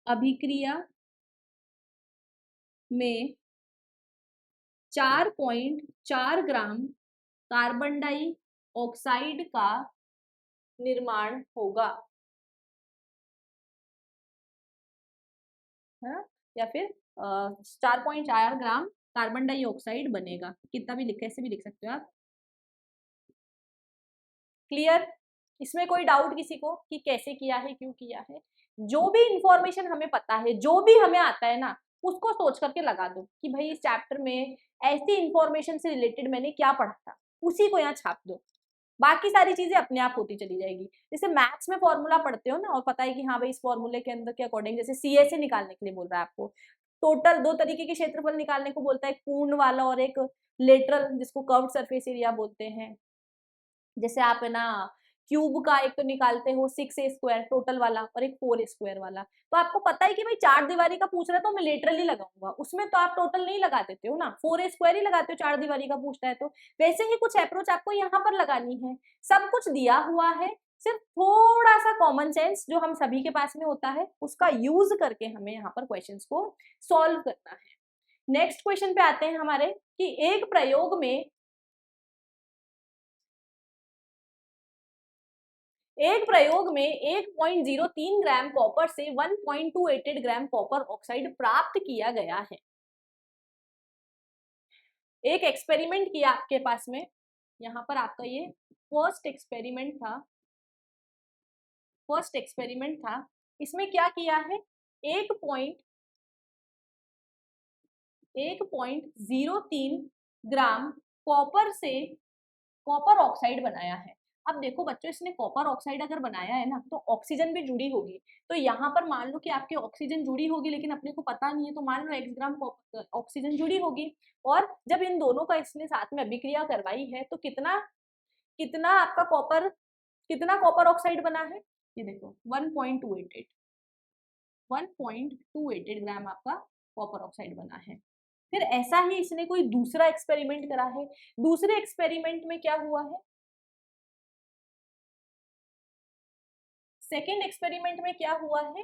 अभिक्रिया में 4.4 ग्राम कार्बन डाइऑक्साइड का निर्माण होगा, है ना? या फिर 4.4 ग्राम कार्बन डाइऑक्साइड बनेगा। कितना भी लिख, कैसे भी लिख सकते हो आप। क्लियर? इसमें कोई डाउट किसी को कि कैसे किया है, क्यों किया है? जो भी इंफॉर्मेशन हमें पता है, जो भी हमें आता है ना, उसको सोच करके लगा दो कि भाई इस चैप्टर में ऐसी इंफॉर्मेशन से रिलेटेड मैंने क्या पढ़ा था, उसी को यहाँ छाप दो। बाकी सारी चीजें अपने आप होती चली जाएगी। जैसे मैथ्स में फॉर्मूला पढ़ते हो ना, और पता है कि हाँ भाई इस फॉर्मूले के अंदर के अकॉर्डिंग, जैसे सीएसए निकालने के लिए बोल रहा है आपको, टोटल 2 तरीके के क्षेत्रफल निकालने को बोलता है, एक पूर्ण वाला और एक लेटरल, जिसको कर्व्ड सरफेस एरिया बोलते हैं। जैसे आप है ना क्यूब का एक तो निकालते हो 6a² टोटल वाला, और एक 4a² वाला। तो आपको पता है कि भाई 4 दीवारी का पूछ रहा है तो मैं लेटरली लगाऊंगा, उसमें तो आप टोटल नहीं लगा देते हो ना, 4a² ही लगाते हो, 4 दीवारी का पूछता है तो। वैसे ही कुछ अप्रोच आपको यहाँ पर लगानी है। सब कुछ दिया हुआ है, सिर्फ थोड़ा सा कॉमन सेंस जो हम सभी के पास में होता है उसका यूज करके हमें यहाँ पर क्वेश्चंस को सॉल्व करना है। नेक्स्ट क्वेश्चन पे आते हैं हमारे कि एक प्रयोग में 1.03 ग्राम कॉपर से 1.288 ग्राम कॉपर ऑक्साइड प्राप्त किया गया है। एक एक्सपेरिमेंट किया आपके पास में, यहाँ पर आपका ये फर्स्ट एक्सपेरिमेंट था। इसमें क्या किया है? 1.03 ग्राम कॉपर से कॉपर ऑक्साइड बनाया है। अब देखो बच्चों, इसने कॉपर ऑक्साइड अगर बनाया है ना, तो ऑक्सीजन भी जुड़ी होगी। तो यहाँ पर मान लो कि आपकी ऑक्सीजन जुड़ी होगी, लेकिन अपने को पता नहीं है, तो मान लो x ग्राम ऑक्सीजन जुड़ी होगी। और जब इन दोनों का इसने साथ में अभिक्रिया करवाई है तो कितना कितना आपका कॉपर कितना कॉपर ऑक्साइड बना है? ये देखो 1.288 ग्राम आपका कॉपर ऑक्साइड बना है। फिर ऐसा ही इसने कोई दूसरा एक्सपेरिमेंट करा है। दूसरे एक्सपेरिमेंट में क्या हुआ है? सेकेंड एक्सपेरिमेंट में क्या हुआ है,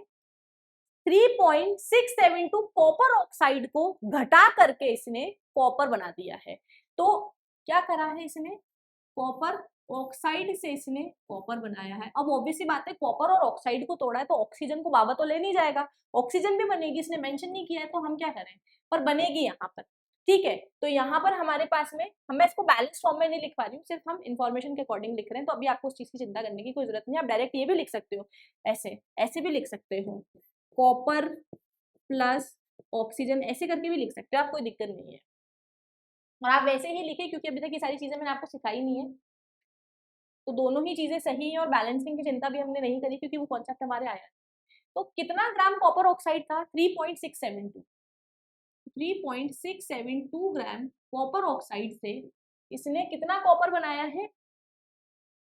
3.672 कॉपर ऑक्साइड को घटा करके इसने कॉपर बना दिया है। तो क्या करा है इसने, कॉपर ऑक्साइड से इसने कॉपर बनाया है। अब ऑब्वियसली बात है, कॉपर और ऑक्साइड को तोड़ा है तो ऑक्सीजन को बाबा तो ले नहीं जाएगा, ऑक्सीजन भी बनेगी, इसने मेंशन नहीं किया है तो हम क्या करें, पर बनेगी यहाँ पर। ठीक है, तो यहाँ पर हमारे पास में, मैं इसको बैलेंस फॉर्म में नहीं लिख पा रही हूँ, सिर्फ हम इन्फॉर्मेशन के अकॉर्डिंग लिख रहे हैं, तो अभी आपको उस चीज की चिंता करने की कोई जरूरत नहीं है। आप डायरेक्ट ये भी लिख सकते हो, ऐसे ऐसे भी लिख सकते हो, कॉपर प्लस ऑक्सीजन, ऐसे करके भी लिख सकते हो, आप कोई दिक्कत नहीं है। और आप वैसे ही लिखे क्योंकि अभी तक ये सारी चीजें मैंने आपको सिखाई नहीं है, तो दोनों ही चीजें सही है और बैलेंसिंग की चिंता भी हमने नहीं करी क्योंकि वो कॉन्सेप्ट हमारे आया है। तो कितना ग्राम कॉपर ऑक्साइड था, 3.672 ग्राम कॉपर ऑक्साइड से इसने कितना कॉपर बनाया है,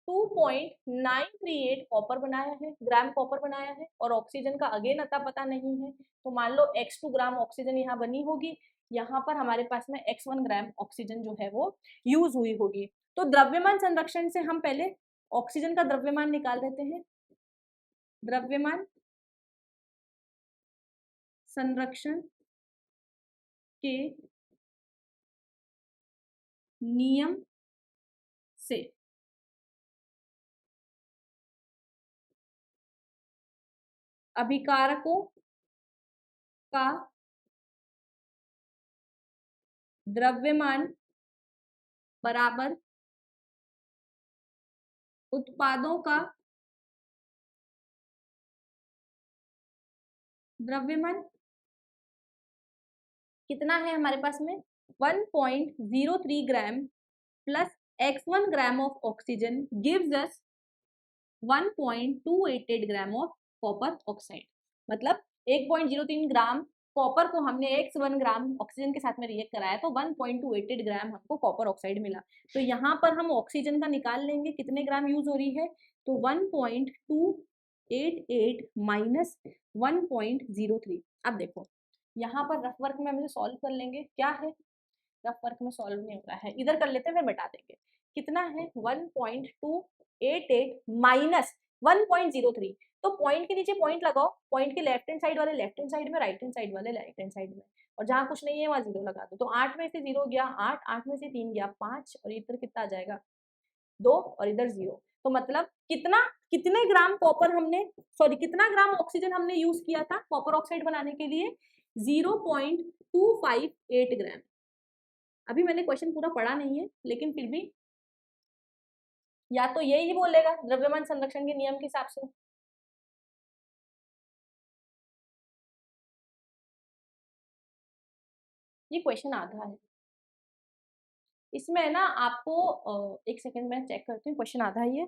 2.938 कॉपर बनाया है, ग्राम कॉपर बनाया है। और ऑक्सीजन का अगेन अता पता नहीं है, तो मान लो x2 ग्राम ऑक्सीजन यहाँ बनी होगी, यहाँ पर हमारे पास में x1 ग्राम ऑक्सीजन जो है वो यूज हुई होगी। तो द्रव्यमान संरक्षण से हम पहले ऑक्सीजन का द्रव्यमान निकाल देते हैं। द्रव्यमान संरक्षण के नियम से अभिकारकों का द्रव्यमान बराबर उत्पादों का द्रव्यमान कितना है हमारे पास में, 1.03 gram plus x1 gram of oxygen gives us 1.288 gram of copper oxide. मतलब 1.03 ग्राम कॉपर को हमने x1 ग्राम ऑक्सीजन के साथ में रिएक्ट कराया तो 1.288 ग्राम हमको कॉपर ऑक्साइड मिला। तो यहाँ पर हम ऑक्सीजन का निकाल लेंगे, कितने ग्राम यूज हो रही है, तो 1.288 माइनस 1.03। अब देखो यहाँ पर रफ वर्क में हम इसे सॉल्व कर लेंगे, क्या है, रफ वर्क में सॉल्व नहीं हो रहा है, इधर कर लेते हैं फिर बता देंगे कितना है, 1.288 माइनस 1.03। तो पॉइंट के नीचे पॉइंट लगाओ, पॉइंट के लेफ्ट हैंड साइड वाले लेफ्ट हैंड साइड में, राइट हैंड साइड वाले राइट हैंड साइड में, और जहां कुछ नहीं है वहां 0 लगा दो। तो 8 में से 0 गया 8, 8 में से 3 गया 5, और इधर कितना आ जाएगा 2, और इधर 0। तो मतलब कितना, कितने ग्राम कॉपर हमने, सॉरी कितना ग्राम ऑक्सीजन हमने यूज किया था कॉपर ऑक्साइड बनाने के लिए, 0.258 ग्राम। अभी मैंने क्वेश्चन पूरा पढ़ा नहीं है लेकिन फिर भी या तो यही बोलेगा द्रव्यमान संरक्षण के नियम के हिसाब से, ये क्वेश्चन आधा है इसमें ना, आपको एक सेकंड में चेक करती हूँ, क्वेश्चन आधा ही है।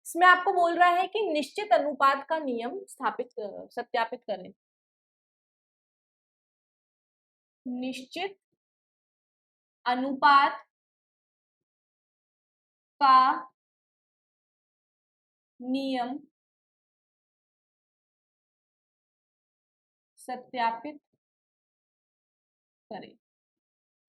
इसमें आपको बोल रहा है कि निश्चित अनुपात का नियम स्थापित सत्यापित करें। निश्चित अनुपात का नियम सत्यापित करें, है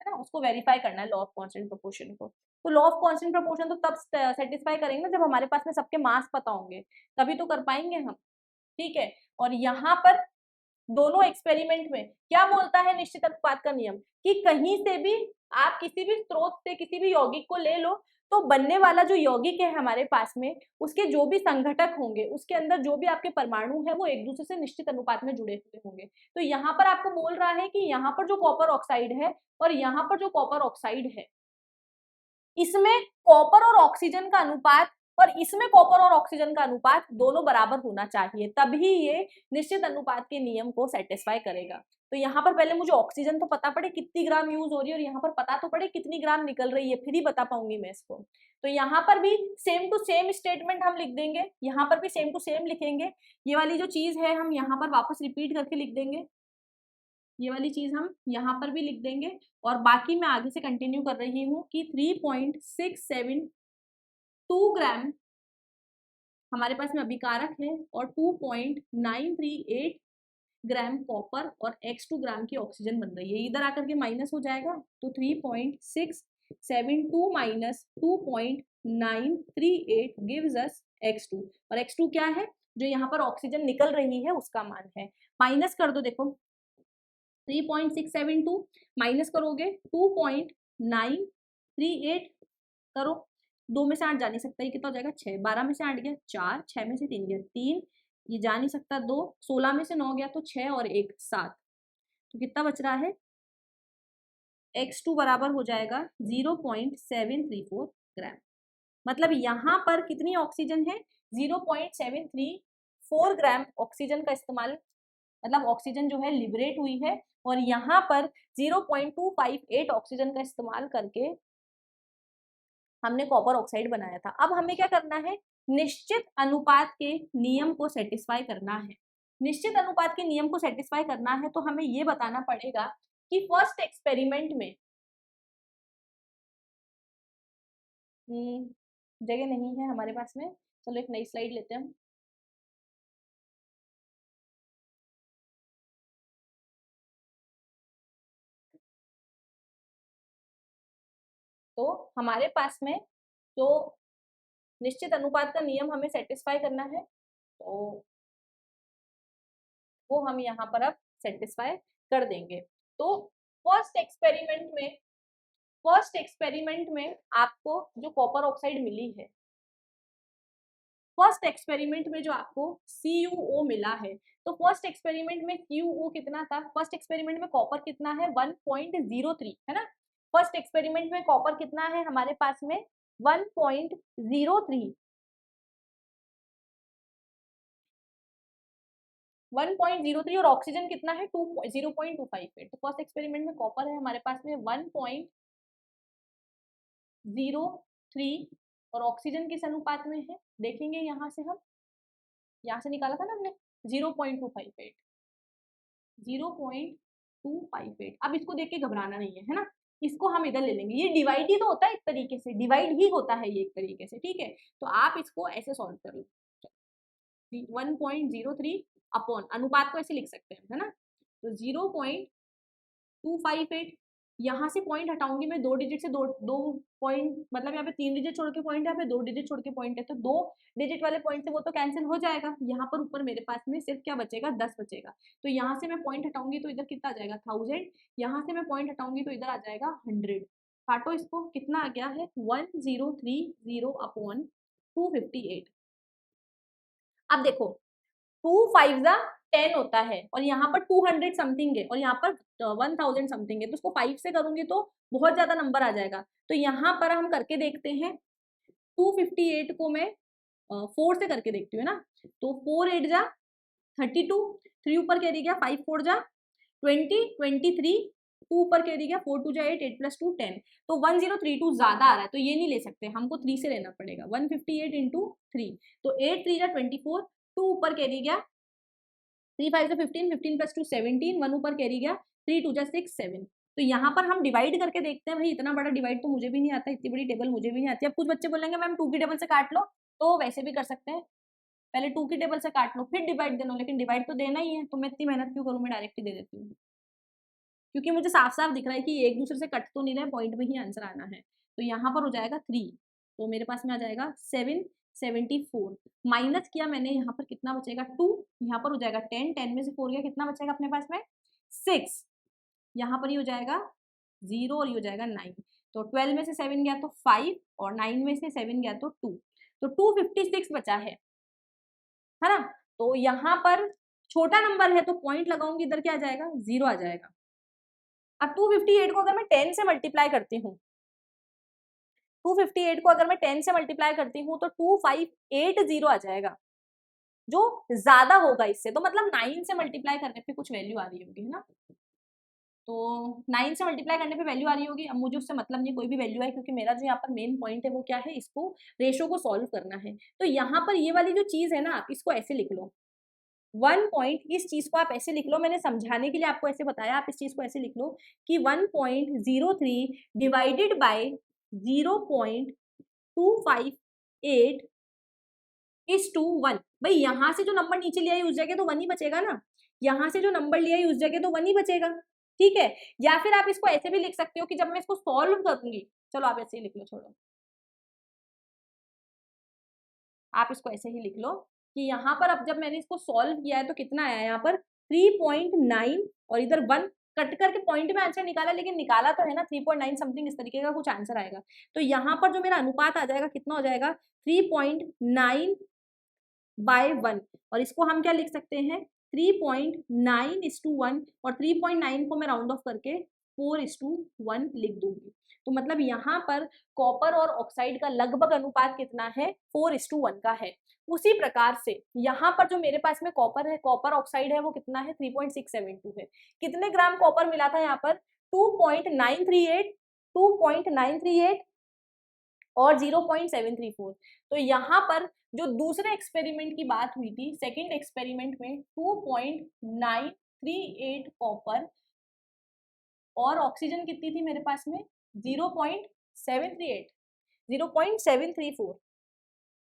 ना, उसको वेरीफाई करना है लॉ ऑफ कांस्टेंट प्रोपोर्शन को। तो लॉ ऑफ कांस्टेंट प्रोपोर्शन तो तब सेटिस्फाई करेंगे ना जब हमारे पास में सबके मास पता होंगे, तभी तो कर पाएंगे हम। ठीक है, और यहाँ पर दोनों एक्सपेरिमेंट में क्या बोलता है निश्चित अनुपात का नियम, कि कहीं से भी आप किसी भी स्रोत से किसी भी यौगिक को ले लो तो बनने वाला जो यौगिक है हमारे पास में, उसके जो भी संघटक होंगे, उसके अंदर जो भी आपके परमाणु है वो एक दूसरे से निश्चित अनुपात में जुड़े हुए होंगे। तो यहाँ पर आपको बोल रहा है कि यहाँ पर जो कॉपर ऑक्साइड है और यहाँ पर जो कॉपर ऑक्साइड है, इसमें कॉपर और ऑक्सीजन का अनुपात और इसमें कॉपर और ऑक्सीजन का अनुपात दोनों बराबर होना चाहिए, तभी ये निश्चित अनुपात के नियम को सेटिस्फाई करेगा। तो यहाँ पर पहले मुझे ऑक्सीजन तो पता पड़े कितनी ग्राम यूज हो रही है और यहाँ पर पता तो पड़े कितनी ग्राम निकल रही है, फिर ही बता पाऊंगी मैं इसको। तो यहाँ पर भी सेम टू सेम स्टेटमेंट हम लिख देंगे, यहाँ पर भी सेम टू सेम लिखेंगे। ये वाली जो चीज है हम यहाँ पर वापस रिपीट करके लिख देंगे, ये वाली चीज हम यहाँ पर भी लिख देंगे। और बाकी मैं आगे से कंटिन्यू कर रही हूँ कि 3.672 ग्राम हमारे पास में अभिकारक है और 2.938 ग्राम कॉपर और x2 ग्राम की ऑक्सीजन बन रही है। इधर आकर के माइनस हो जाएगा तो 3.6 2.72 माइनस 2.938 गिव्स अस x2, और x2 क्या है, जो यहाँ पर ऑक्सीजन निकल रही है उसका मान है। माइनस कर दो, देखो 3.672 माइनस करोगे 2.938 करो, 2 में से 8 जा नहीं सकता, ये कितना हो जाएगा 6, 12 में से 8 गया 4, 6 में से 3 गया 3, ये जा नहीं सकता 2, 16 में से 9 गया तो 6 और 1 7, तो कितना बच रहा है, x2 बराबर हो जाएगा 0.734 ग्राम। मतलब यहाँ पर कितनी ऑक्सीजन है, 0.734 ग्राम ऑक्सीजन का इस्तेमाल, मतलब ऑक्सीजन जो है लिबरेट हुई है, और यहाँ पर 0.258 ऑक्सीजन का इस्तेमाल करके हमने कॉपर ऑक्साइड बनाया था। अब हमें क्या करना है, निश्चित अनुपात के नियम को सेटिस्फाई करना है। निश्चित अनुपात के नियम को सेटिस्फाई करना है तो हमें ये बताना पड़ेगा कि फर्स्ट एक्सपेरिमेंट में जगह नहीं है हमारे पास में, चलो एक नई स्लाइड लेते हैं हम। तो हमारे पास में जो निश्चित अनुपात का नियम हमें सेटिस्फाई करना है, तो वो हम यहाँ पर अब सेटिस्फाई कर देंगे। तो फर्स्ट एक्सपेरिमेंट में आपको जो कॉपर ऑक्साइड मिली है, फर्स्ट एक्सपेरिमेंट में जो आपको CuO मिला है, तो फर्स्ट एक्सपेरिमेंट में CuO कितना था, फर्स्ट एक्सपेरिमेंट में कॉपर कितना है 1.03 है ना, फर्स्ट एक्सपेरिमेंट में कॉपर कितना है हमारे पास में 1.03, 1.03, और ऑक्सीजन कितना है 0.258, तो फर्स्ट एक्सपेरिमेंट में कॉपर है हमारे पास में 1.03 और ऑक्सीजन किस अनुपात में है, देखेंगे यहाँ से, हम यहाँ से निकाला था ना हमने 0.258, 0.258। अब इसको देख के घबराना नहीं है, है ना, इसको हम इधर ले लेंगे, ये डिवाइड ही तो होता है, एक तरीके से डिवाइड ही होता है ये एक तरीके से, ठीक है, तो आप इसको ऐसे सॉल्व कर लो, 1.03 अपॉन अनुपात को ऐसे लिख सकते हैं, है ना, तो 0.258, यहाँ से पॉइंट हटाऊंगी मैं, 2 डिजिट से दो पॉइंट, मतलब यहाँ पे 3 डिजिट छोड़ के पॉइंट है, यहाँ पे 2 डिजिट छोड़ के पॉइंट है, तो 2 डिजिट वाले पॉइंट से वो तो कैंसिल हो जाएगा, यहाँ पर ऊपर मेरे पास में सिर्फ क्या बचेगा 10 बचेगा, तो यहाँ से मैं पॉइंट हटाऊंगी तो इधर कितना आ जाएगा 1000, यहाँ से मैं पॉइंट हटाऊंगी तो इधर आ जाएगा 100, काटो इसको, कितना आ गया है 1030 अपॉन 258। अब देखो 2 5 10 होता है, और यहाँ पर 200 समथिंग है, और यहाँ पर 1000 समथिंग है, तो उसको 5 से करूंगी तो बहुत ज्यादा नंबर आ जाएगा, तो यहाँ पर हम करके देखते हैं, 258 को मैं 4 से करके देखती हूँ ना, तो 4 8 जा 32, 3 ऊपर कैरी गया, 5 4 जा 20, 23, 2 ऊपर कैरी गया, 4 2 जा 8, 8 प्लस 2 10, तो 1032 ज्यादा आ रहा है, तो ये नहीं ले सकते, हमको 3 से लेना पड़ेगा, 158 इंटू 3, तो 8 3 जा 24, 2 ऊपर कैरी गया, 3 5 जा 15, 15 प्लस 2 17, 1 ऊपर कैरी गया, 3 2 जा 6 7, तो यहाँ पर हम डिवाइड करके देखते हैं, भाई इतना बड़ा डिवाइड तो मुझे भी नहीं आता, इतनी बड़ी टेबल मुझे भी नहीं आती। अब कुछ बच्चे बोलेंगे मैम 2 की टेबल से काट लो, तो वैसे भी कर सकते हैं, पहले 2 की टेबल से काट लो फिर डिवाइड देना, लेकिन डिवाइड तो देना ही है, तो मैं इतनी मेहनत क्यों करूँ, मैं डायरेक्ट ही दे देती हूँ, क्योंकि मुझे साफ साफ दिख रहा है कि एक दूसरे से कट तो नहीं रहे, पॉइंट में ही आंसर आना है, तो यहाँ पर हो जाएगा 3, तो मेरे पास में आ जाएगा 774, माइनस किया मैंने, यहाँ पर कितना बचेगा 2, यहाँ पर हो जाएगा 10, 10 में से 4 गया, कितना बचेगा अपने पास में 6, यहाँ पर ही हो जाएगा 0 और ये हो जाएगा 9, तो 12 में से 7 गया तो 5, और 9 में से 7 गया तो 2, तो 256 बचा है ना, तो यहाँ पर छोटा नंबर है तो पॉइंट लगाऊंगी, इधर क्या आ जाएगा 0 आ जाएगा। अब 258 को अगर मैं 10 से मल्टीप्लाई करती हूँ, 258 को अगर मैं 10 से मल्टीप्लाई करती हूँ तो 2580 आ जाएगा, जो ज्यादा होगा इससे, तो मतलब 9 से मल्टीप्लाई करने पे कुछ वैल्यू आ रही होगी, है ना, तो 9 से मल्टीप्लाई करने पे वैल्यू आ रही होगी। अब मुझे उससे मतलब नहीं कोई भी वैल्यू है, क्योंकि मेरा जो यहाँ पर मेन पॉइंट है वो क्या है, इसको रेशो को सॉल्व करना है, तो यहाँ पर ये वाली जो चीज है ना, आप इसको ऐसे लिख लो, 1 पॉइंट, इस चीज को आप ऐसे लिख लो, मैंने समझाने के लिए आपको ऐसे बताया, आप इस चीज को ऐसे लिख लो कि 1.03 डिवाइडेड बाय 0.258 इज टू 1, भाई यहाँ से जो नंबर नीचे लिया है उस जगह तो 1 ही बचेगा ना, यहाँ से जो नंबर लिया है उस जगह तो 1 ही बचेगा, ठीक है। या फिर आप इसको ऐसे भी लिख सकते हो कि जब मैं इसको सॉल्व करूंगी, चलो आप ऐसे ही लिख लो, छोड़ो, आप इसको ऐसे ही लिख लो कि यहाँ पर अब जब मैंने इसको सॉल्व किया है तो कितना आया यहाँ पर 3.9 और इधर 1 कट करके पॉइंट में आंसर निकाला, लेकिन निकाला तो है ना 3.9 समथिंग, इस तरीके का कुछ आंसर आएगा। तो यहाँ पर जो मेरा अनुपात आ जाएगा कितना हो जाएगा 3.9/1, और इसको हम क्या लिख सकते हैं 3.9:1, और 3.9 को मैं राउंड ऑफ करके 4:1 लिख दूंगी। तो मतलब यहाँ पर कॉपर और ऑक्साइड का लगभग अनुपात कितना है 4:1 का है। उसी प्रकार से यहाँ पर जो मेरे पास में कॉपर है, कॉपर ऑक्साइड है, वो कितना है 3.672 है। कितने ग्राम कॉपर मिला था यहाँ पर 2.938 और 0.734। तो यहाँ पर जो दूसरे एक्सपेरिमेंट की बात हुई थी, सेकंड एक्सपेरिमेंट में 2.938 कॉपर और ऑक्सीजन कितनी थी मेरे पास में 0.734,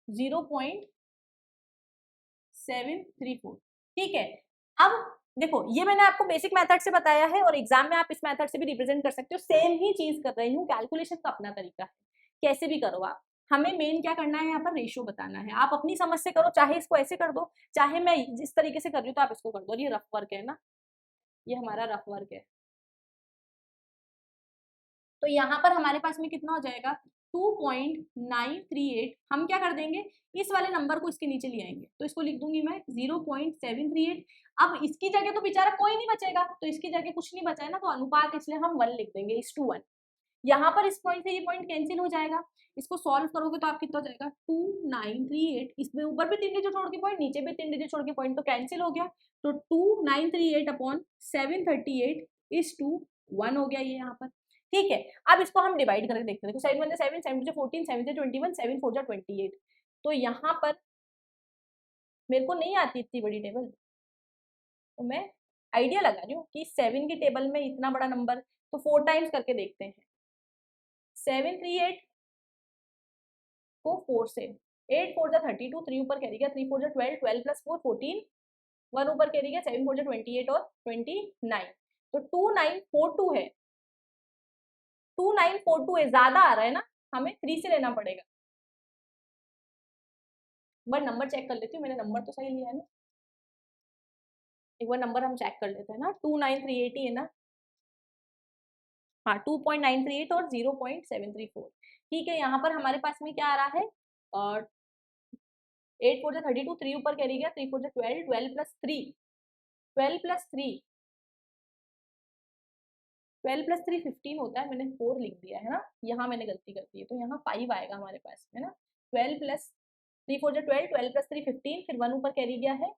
0.734, ठीक है। अब देखो ये मैंने आपको बेसिक मेथड से बताया है और एग्जाम में आप इस मेथड से भी रिप्रेजेंट कर सकते हो, सेम ही चीज कर रही हूँ, कैलकुलेशन का अपना तरीका है, कैसे भी करो आप। हमें मेन क्या करना है यहाँ पर रेशियो बताना है। आप अपनी समझ से करो, चाहे इसको ऐसे कर दो, चाहे मैं जिस तरीके से कर रही हूँ तो आप इसको कर दो। ये रफ वर्क है ना, ये हमारा रफ वर्क है। तो यहाँ पर हमारे पास में कितना हो जाएगा 2.938, हम क्या कर देंगे इस वाले नंबर को इसके नीचे ले आएंगे, तो इसको लिख दूंगी मैं 0.738। अब इसकी जगह तो बेचारा कोई नहीं बचेगा, तो इसकी जगह कुछ नहीं बचा है ना, तो अनुपात इसलिए हम 1 लिख देंगे 1:1। यहाँ पर इस पॉइंट से ये पॉइंट कैंसिल हो जाएगा, इसको सॉल्व करोगे तो आप कितना हो जाएगा 2938, इसमें ऊपर भी 3 डिजिट छोड़ के पॉइंट, नीचे भी 3 डिजिट छोड़ के पॉइंट, तो कैंसिल हो गया। तो 2938/738 हो गया ये यहाँ पर, ठीक है। अब इसको हम डिवाइड करके देखते हैं, तो 7 1 7, 7 2 14, 7 से 21, 7 4 28। तो यहाँ पर मेरे को नहीं आती इतनी बड़ी टेबल, तो मैं आइडिया लगा रही हूँ कि 7 की टेबल में इतना बड़ा नंबर, तो 4 टाइम्स करके देखते हैं। 738 को 4 से, 8 4 32, 3 ऊपर कैरी गया, 3 4 12, 12 + 4 14, 1 ऊपर कैरी गया, 7 4 28 और 29, तो 2942 है, 2942 है, ज्यादा आ रहा है ना, हमें 3 से लेना पड़ेगा। बार नंबर चेक कर लेती हूँ, मैंने नंबर तो सही लिया है ना, एक बार नंबर हम चेक कर लेते हैं ना, 2938 ही है ना, हाँ 2.938 और 0.734, ठीक है। यहाँ पर हमारे पास में क्या आ रहा है 8 4 32, 3 ऊपर कैरी गया, 3 4 12, 12 + 3, 12 + 3, 12 + 3 15 होता है, मैंने 4 लिख दिया है ना, यहाँ मैंने गलती कर दी है, तो यहाँ 5 आएगा हमारे पास है ना। 12 + 3 4 12, 12 + 3 15, फिर 1 ऊपर कैरी गया है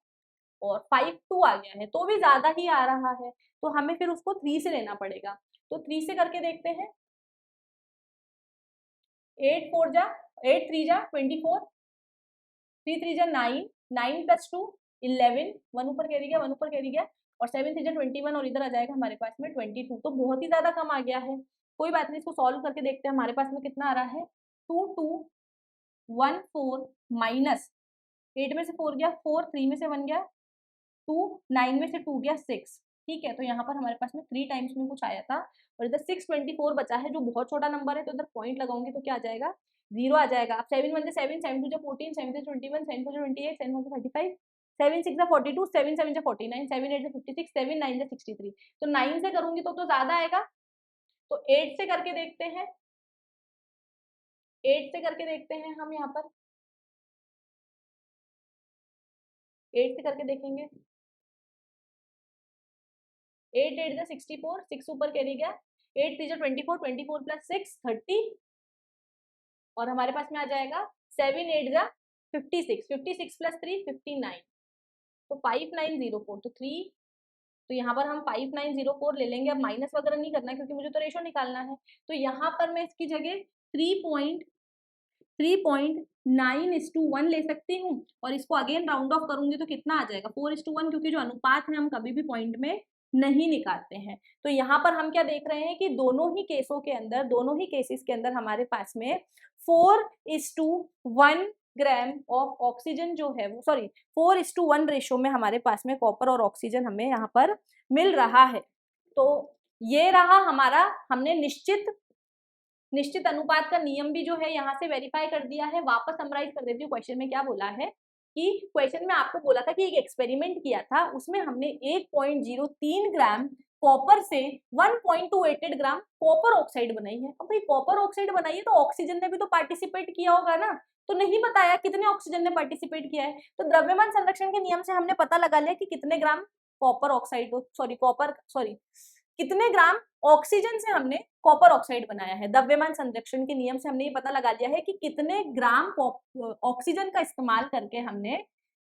और 5 2 आ गया है, तो भी ज्यादा ही आ रहा है, तो हमें फिर उसको 3 से लेना पड़ेगा। तो 3 से करके देखते हैं, 8 4 8 3 24, 3 3 9, 9 + 2 11, 1 ऊपर कैरी गया, 1 ऊपर कैरी गया, और 7 3 21, और इधर आ जाएगा हमारे पास में 22, तो बहुत ही ज्यादा कम आ गया है। कोई बात नहीं, इसको सॉल्व करके देखते हैं, हमारे पास में कितना आ रहा है 2214 माइनस 8 में से 4 गया 4, 3 में से 1 गया 2, 9 में से 2 गया 6, ठीक है। तो यहाँ पर हमारे पास में 3 टाइम्स में कुछ आया था, और इधर 624 बचा है, जो बहुत छोटा नंबर है, तो इधर पॉइंट लगाऊंगी तो क्या आ जाएगा 0 आ जाएगा। अब 7 1 7, 7 2 14, 7 3 21, 7 4 28, 7 1 35, 7 6 42, 7 7 49, 7 8 56, 7 9 63, तो 9 से करूंगी तो ज्यादा आएगा, तो 8 से करके देखते हैं, 8 से करके देखते हैं हम यहाँ पर, 8 से करके देखेंगे, 8 8 64, 6 ऊपर कैरी गया, 8 3 24, 24 + 6 30, और हमारे पास में आ जाएगा 7 8 56, 56 + 3 59, तो 5904, तो 3, तो यहाँ पर हम 5904 ले लेंगे। अब माइनस वगैरह नहीं करना क्योंकि मुझे तो रेशो निकालना है, तो यहाँ पर मैं इसकी जगह 3.9:1 ले सकती हूँ, और इसको अगेन राउंड ऑफ करूंगी तो कितना आ जाएगा 4:1, क्योंकि जो अनुपात है हम कभी भी पॉइंट में नहीं निकालते हैं। तो यहाँ पर हम क्या देख रहे हैं कि दोनों ही केसों के अंदर, दोनों ही केसेस के अंदर हमारे पास में 4:1 ग्राम ऑफ ऑक्सीजन जो है वो, सॉरी 4:1 रेशो में हमारे पास में कॉपर और ऑक्सीजन हमें यहाँ पर मिल रहा है। तो ये रहा हमारा, हमने निश्चित अनुपात का नियम भी जो है यहाँ से वेरीफाई कर दिया है। वापस समराइज कर देती हूँ, क्वेश्चन में क्या बोला है कि क्वेश्चन में आपको बोला था कि एक एक्सपेरिमेंट किया था, उसमें हमने 1.03 ग्राम कॉपर से 1.288 ग्राम कॉपर ऑक्साइड बनाई है। अब भाई कॉपर ऑक्साइड बनाई है तो ऑक्सीजन ने भी तो पार्टिसिपेट किया होगा ना, तो नहीं बताया कितने ऑक्सीजन ने पार्टिसिपेट किया है। तो द्रव्यमान संरक्षण के नियम से हमने पता लगा लिया कि कितने ग्राम कॉपर ऑक्साइड, सॉरी कितने ग्राम ऑक्सीजन से हमने कॉपर ऑक्साइड बनाया है। द्रव्यमान संरक्षण के नियम से हमने ये पता लगा लिया है कि कितने ग्राम ऑक्सीजन का इस्तेमाल करके हमने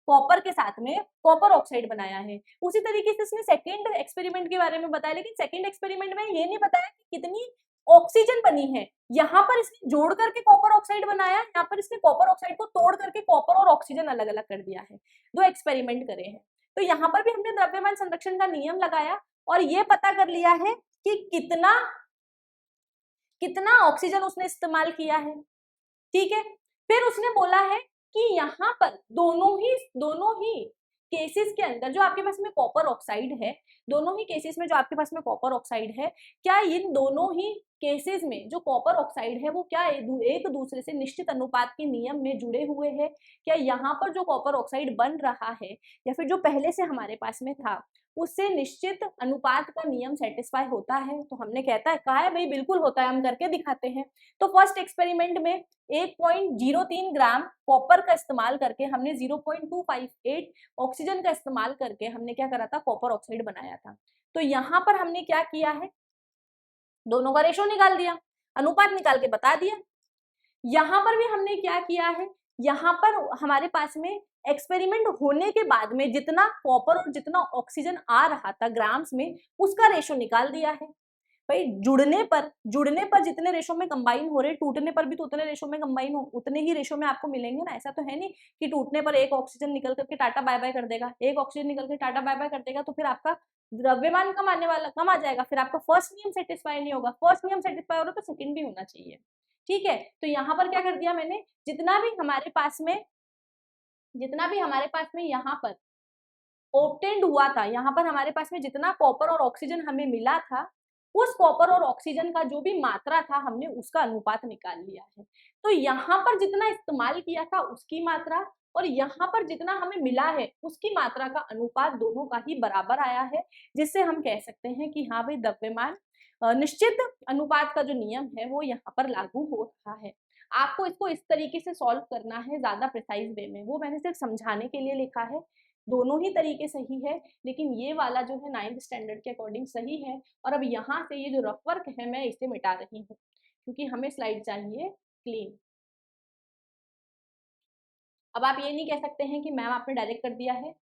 कॉपर के साथ में कॉपर ऑक्साइड बनाया है। उसी तरीके से इसने सेकेंड एक्सपेरिमेंट के बारे में बताया, लेकिन सेकेंड एक्सपेरिमेंट में ये नहीं बताया कि कितनी ऑक्सीजन बनी है। यहाँ पर इसने जोड़ करके कॉपर ऑक्साइड बनाया, यहाँ पर इसने कॉपर ऑक्साइड को तोड़ करके कॉपर और ऑक्सीजन अलग अलग कर दिया है। दो एक्सपेरिमेंट करे हैं। तो यहाँ पर भी हमने द्रव्यमान संरक्षण का नियम लगाया और ये पता कर लिया है कि कितना ऑक्सीजन उसने इस्तेमाल किया है। ठीक है, फिर उसने बोला है कि यहाँ पर दोनों ही केसेस के अंदर जो आपके पास में कॉपर ऑक्साइड है, दोनों ही केसेस में जो आपके पास में कॉपर ऑक्साइड है, क्या इन दोनों ही केसेस में जो कॉपर ऑक्साइड है वो क्या एक दूसरे से निश्चित अनुपात के नियम में जुड़े हुए हैं? क्या यहाँ पर जो कॉपर ऑक्साइड बन रहा है या फिर जो पहले से हमारे पास में था उससे निश्चित अनुपात का नियम सेटिस्फाई होता है? तो हमने कहा है भाई बिल्कुल होता है, हम करके दिखाते हैं। तो फर्स्ट एक्सपेरिमेंट में 1.03 ग्राम कॉपर का इस्तेमाल करके हमने 0.258 ऑक्सीजन का इस्तेमाल करके हमने क्या करा था, कॉपर ऑक्साइड बनाया था। तो यहाँ पर हमने क्या किया है, दोनों का रेशो निकाल दिया, अनुपात निकाल के बता दिया। यहाँ पर भी हमने क्या किया है, यहाँ पर हमारे पास में एक्सपेरिमेंट होने के बाद में जितना कॉपर और जितना ऑक्सीजन आ रहा था ग्राम्स में, उसका रेशो निकाल दिया है। भाई जुड़ने पर जितने रेशो में कंबाइन हो रहे, टूटने पर भी तो उतने रेशो में कंबाइन हो, उतने ही रेशो में आपको मिलेंगे ना। ऐसा तो है नहीं कि टूटने पर एक ऑक्सीजन निकल करके टाटा बाय बाय कर देगा, एक ऑक्सीजन निकल के टाटा बाय बाय कर देगा, तो फिर आपका द्रव्यमान कम आ जाएगा, फिर आपका फर्स्ट नियम सेटिस्फाई नहीं होगा। फर्स्ट नियम सेटिस्फाई हो रहा तो सेकंड भी होना चाहिए। ठीक है, तो यहाँ पर क्या कर दिया मैंने, जितना भी हमारे पास में यहाँ पर ऑब्टेन्ड हुआ था, यहाँ पर हमारे पास में जितना कॉपर और ऑक्सीजन हमें मिला था, उस कॉपर और ऑक्सीजन का जो भी मात्रा था हमने उसका अनुपात निकाल लिया है। तो यहाँ पर जितना इस्तेमाल किया था उसकी मात्रा और यहाँ पर जितना हमें मिला है उसकी मात्रा का अनुपात दोनों का ही बराबर आया है, जिससे हम कह सकते हैं कि हाँ भाई द्रव्यमान निश्चित अनुपात का जो नियम है वो यहाँ पर लागू हो रहा है। आपको इसको इस तरीके से सॉल्व करना है ज्यादा प्रिसाइज वे में, वो मैंने सिर्फ समझाने के लिए लिखा है। दोनों ही तरीके सही है, लेकिन ये वाला जो है 9th स्टैंडर्ड के अकॉर्डिंग सही है। और अब यहाँ से ये जो रफ वर्क है मैं इसे मिटा रही हूँ क्योंकि हमें स्लाइड चाहिए क्लीन। अब आप ये नहीं कह सकते हैं कि मैम आपने डायरेक्ट कर दिया है,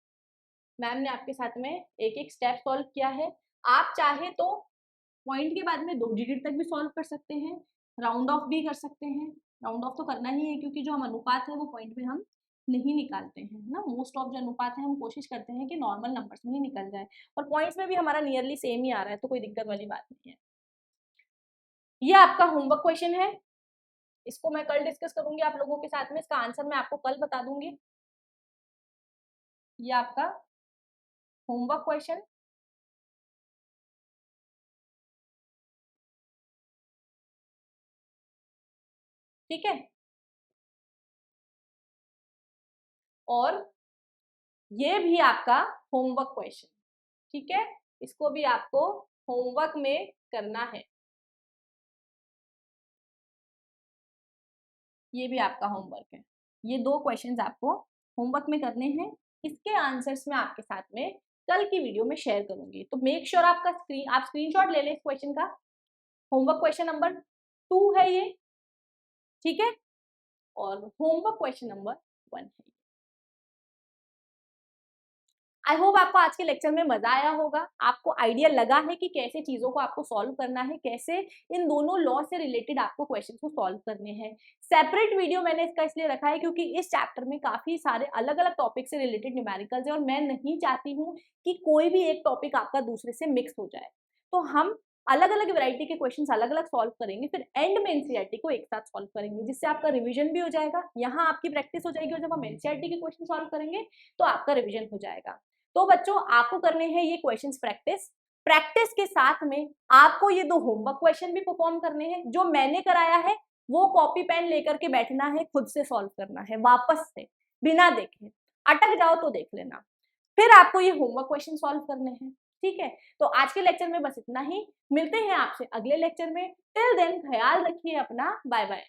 मैम ने आपके साथ में एक एक स्टेप सॉल्व किया है। आप चाहे तो पॉइंट के बाद में 2 डिजिट तक भी सॉल्व कर सकते हैं, राउंड ऑफ भी कर सकते हैं। राउंड ऑफ तो करना ही है क्योंकि जो हम अनुपात है वो पॉइंट में हम नहीं निकालते हैं ना। मोस्ट ऑफ जो अनुपात है हम कोशिश करते हैं कि नॉर्मल नंबर्स में ही निकल जाए, और पॉइंट्स में भी हमारा नियरली सेम ही आ रहा है, तो कोई दिक्कत वाली बात नहीं है। ये आपका होमवर्क क्वेश्चन है, इसको मैं कल डिस्कस करूंगी आप लोगों के साथ में, इसका आंसर मैं आपको कल बता दूंगी। ये आपका होमवर्क क्वेश्चन, ठीक है। और ये भी आपका होमवर्क क्वेश्चन, ठीक है, इसको भी आपको होमवर्क में करना है। ये भी आपका होमवर्क है, ये 2 क्वेश्चंस आपको होमवर्क में करने हैं। इसके आंसर्स मैं आपके साथ में कल की वीडियो में शेयर करूंगी, तो मेक श्योर आप स्क्रीनशॉट ले लें इस क्वेश्चन का। होमवर्क क्वेश्चन नंबर 2 है ये, ठीक है, और होमवर्क क्वेश्चन नंबर 1 है। आई होप आपको आज के लेक्चर में मजा आया होगा, आपको आइडिया लगा है कि कैसे चीजों को आपको सॉल्व करना है, कैसे इन दोनों लॉ से रिलेटेड आपको क्वेश्चन को सॉल्व करने हैं। सेपरेट वीडियो मैंने इसका इसलिए रखा है क्योंकि इस चैप्टर में काफी सारे अलग अलग टॉपिक से रिलेटेड न्यूमेरिकल्स है और मैं नहीं चाहती हूँ कि कोई भी एक टॉपिक आपका दूसरे से मिक्स हो जाए। तो हम अलग अलग वैरायटी के क्वेश्चंस अलग अलग सॉल्व करेंगे, फिर एंड में एनसीईआरटी को एक साथ सॉल्व करेंगे, जिससे आपका रिवीजन भी हो जाएगा, यहाँ आपकी प्रैक्टिस हो जाएगी, और जब हम एनसीईआरटी के क्वेश्चन सॉल्व करेंगे तो आपका रिवीजन हो जाएगा। तो बच्चों आपको करने हैं ये क्वेश्चंस प्रैक्टिस, प्रैक्टिस के साथ में आपको ये 2 होमवर्क क्वेश्चन भी परफॉर्म करने हैं। जो मैंने कराया है वो कॉपी पेन लेकर के बैठना है, खुद से सॉल्व करना है, वापस से, बिना देखे। अटक जाओ तो देख लेना, फिर आपको ये होमवर्क क्वेश्चन सॉल्व करने हैं। ठीक है, तो आज के लेक्चर में बस इतना ही। मिलते हैं आपसे अगले लेक्चर में। टिल देन ख्याल रखिए अपना। Bye bye.